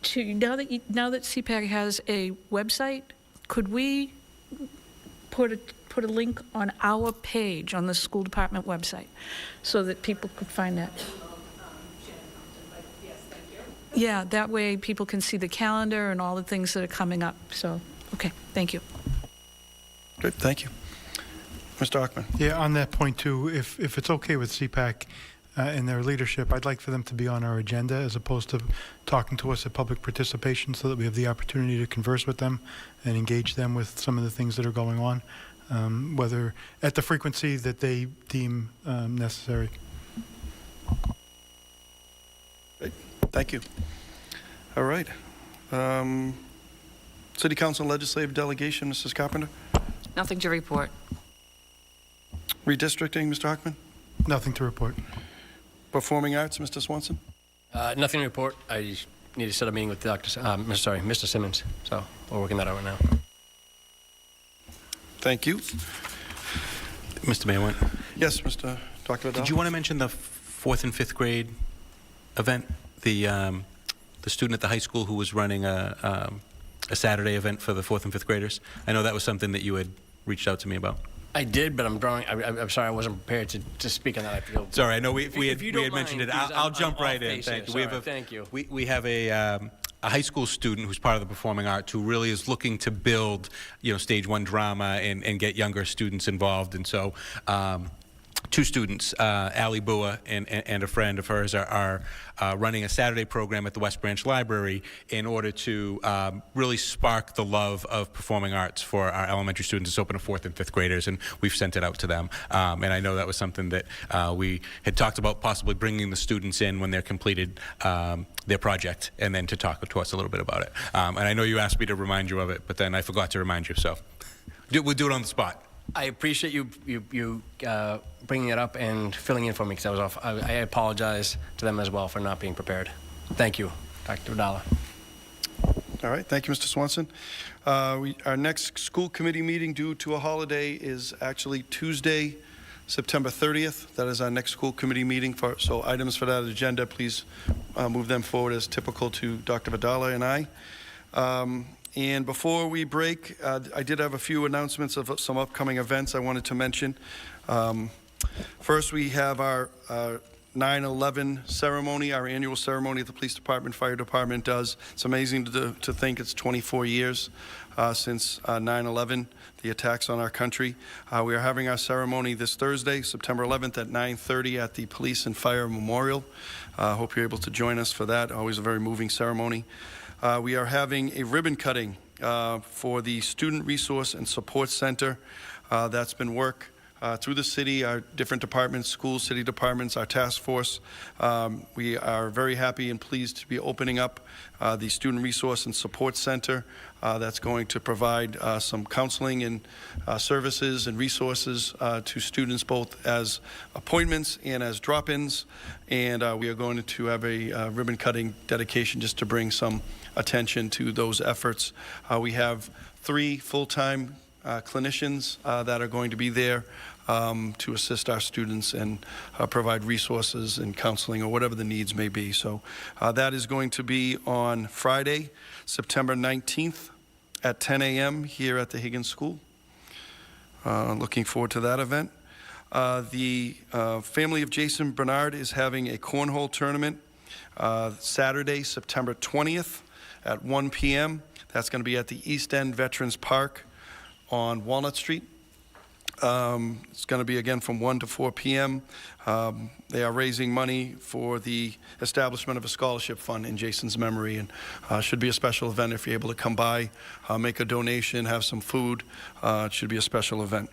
to, now that CPAC has a website, could we put a link on our page on the school department website so that people could find that? Yeah, that way people can see the calendar and all the things that are coming up. So, okay, thank you. Good, thank you. Mr. Hockman? Yeah, on that point too, if it's okay with CPAC and their leadership, I'd like for them to be on our agenda as opposed to talking to us at public participation, so that we have the opportunity to converse with them and engage them with some of the things that are going on, whether at the frequency that they deem necessary. Great, thank you. All right. City Council Legislative Delegation, Mrs. Carpenter? Nothing to report. Redistricting, Mr. Hockman? Nothing to report. Performing Arts, Mr. Swanson? Nothing to report. I need to set a meeting with Mr. Simmons. So we're working that out right now. Thank you. Mr. Mayor, Yes, Dr. Vidal? did you want to mention the 4th and 5th grade event? The student at the high school who was running a Saturday event for the 4th and 5th graders? I know that was something that you had reached out to me about. I did, but I'm sorry, I wasn't prepared to speak on that. I feel. Sorry, I know we had don't mentioned it. mind, I'll please, jump I'm right off in. base Thank you. here. Sorry, thank you. We have a high school student who's part of the performing arts who really is looking to build, stage 1 drama and get younger students involved. And so, two students, Allie Bua and a friend of hers, are running a Saturday program at the West Branch Library in order to really spark the love of performing arts for our elementary students. It's open to 4th and 5th graders, and we've sent it out to them. And I know that was something that we had talked about, possibly bringing the students in when they're completed their project, and then to talk to us a little bit about it. And I know you asked me to remind you of it, but then I forgot to remind you, so we'll do it on the spot. I appreciate you bringing it up and filling in for me because I was off. I apologize to them as well for not being prepared. Thank you, Dr. Vidal. All right, thank you, Mr. Swanson. Our next school committee meeting due to a holiday is actually Tuesday, September 30th. That is our next school committee meeting. So items for that agenda, please move them forward as typical to Dr. Vidal and I. And before we break, I did have a few announcements of some upcoming events I wanted to mention. First, we have our 9/11 ceremony, our annual ceremony the police department, fire department does. It's amazing to think it's 24 years since 9/11, the attacks on our country. We are having our ceremony this Thursday, September 11th at 9:30 at the Police and Fire Memorial. Hope you're able to join us for that. Always a very moving ceremony. We are having a ribbon cutting for the Student Resource and Support Center. That's been work through the city, our different departments, schools, city departments, our task force. We are very happy and pleased to be opening up the Student Resource and Support Center that's going to provide some counseling and services and resources to students both as appointments and as drop-ins. And we are going to have a ribbon-cutting dedication just to bring some attention to those efforts. We have 3 full-time clinicians that are going to be there to assist our students and provide resources and counseling or whatever the needs may be. So that is going to be on Friday, September 19th at 10 a.m. here at the Higgins School. Looking forward to that event. The family of Jason Bernard is having a cornhole tournament Saturday, September 20th at 1 p.m. That's going to be at the East End Veterans Park on Walnut Street. It's going to be again from 1 to 4 p.m. They are raising money for the establishment of a scholarship fund in Jason's memory, and should be a special event if you're able to come by, make a donation, have some food. It should be a special event.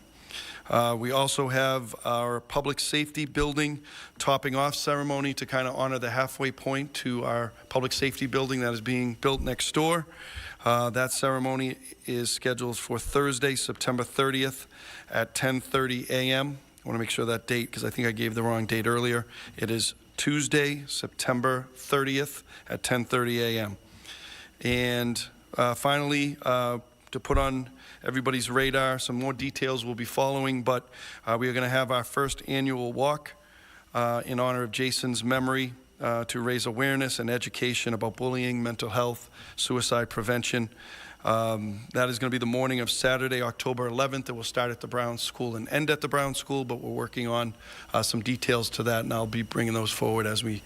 We also have our public safety building topping off ceremony to kind of honor the halfway point to our public safety building that is being built next door. That ceremony is scheduled for Thursday, September 30th at 10:30 a.m. I want to make sure that date, because I think I gave the wrong date earlier. It is Tuesday, September 30th at 10:30 a.m. And finally, to put on everybody's radar, some more details will be following, but we are going to have our first annual walk in honor of Jason's memory to raise awareness and education about bullying, mental health, suicide prevention. That is going to be the morning of Saturday, October 11th. It will start at the Brown School and end at the Brown School, but we're working on some details to that, and I'll be bringing those forward as we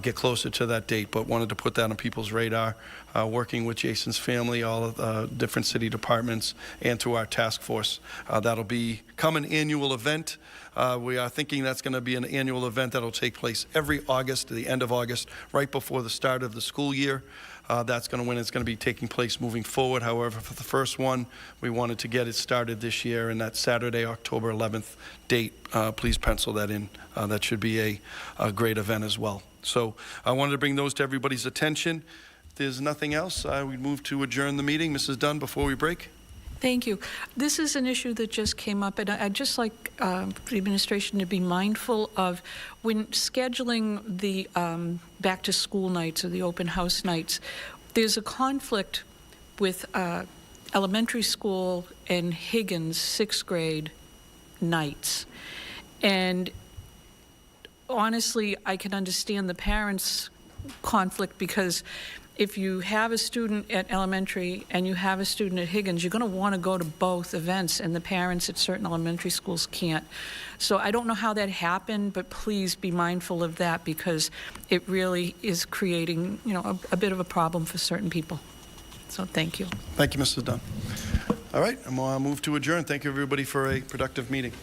get closer to that date. But wanted to put that on people's radar, working with Jason's family, all of the different city departments, and through our task force. That'll become an annual event. We are thinking that's going to be an annual event that'll take place every August, to the end of August, right before the start of the school year. That's going to when it's going to be taking place moving forward. However, for the first one, we wanted to get it started this year, and that Saturday, October 11th date, please pencil that in. That should be a great event as well. So I wanted to bring those to everybody's attention. If there's nothing else, we move to adjourn the meeting. Mrs. Dunn, before we break. Thank you. This is an issue that just came up, and I'd just like the administration to be mindful of when scheduling the back-to-school nights or the open house nights. There's a conflict with elementary school and Higgins 6th grade nights. And honestly, I can understand the parents' conflict, because if you have a student at elementary and you have a student at Higgins, you're going to want to go to both events, and the parents at certain elementary schools can't. So I don't know how that happened, but please be mindful of that, because it really is creating, a bit of a problem for certain people. So thank you. Thank you, Mrs. Dunn. All right, and we'll move to adjourn. Thank you, everybody, for a productive meeting.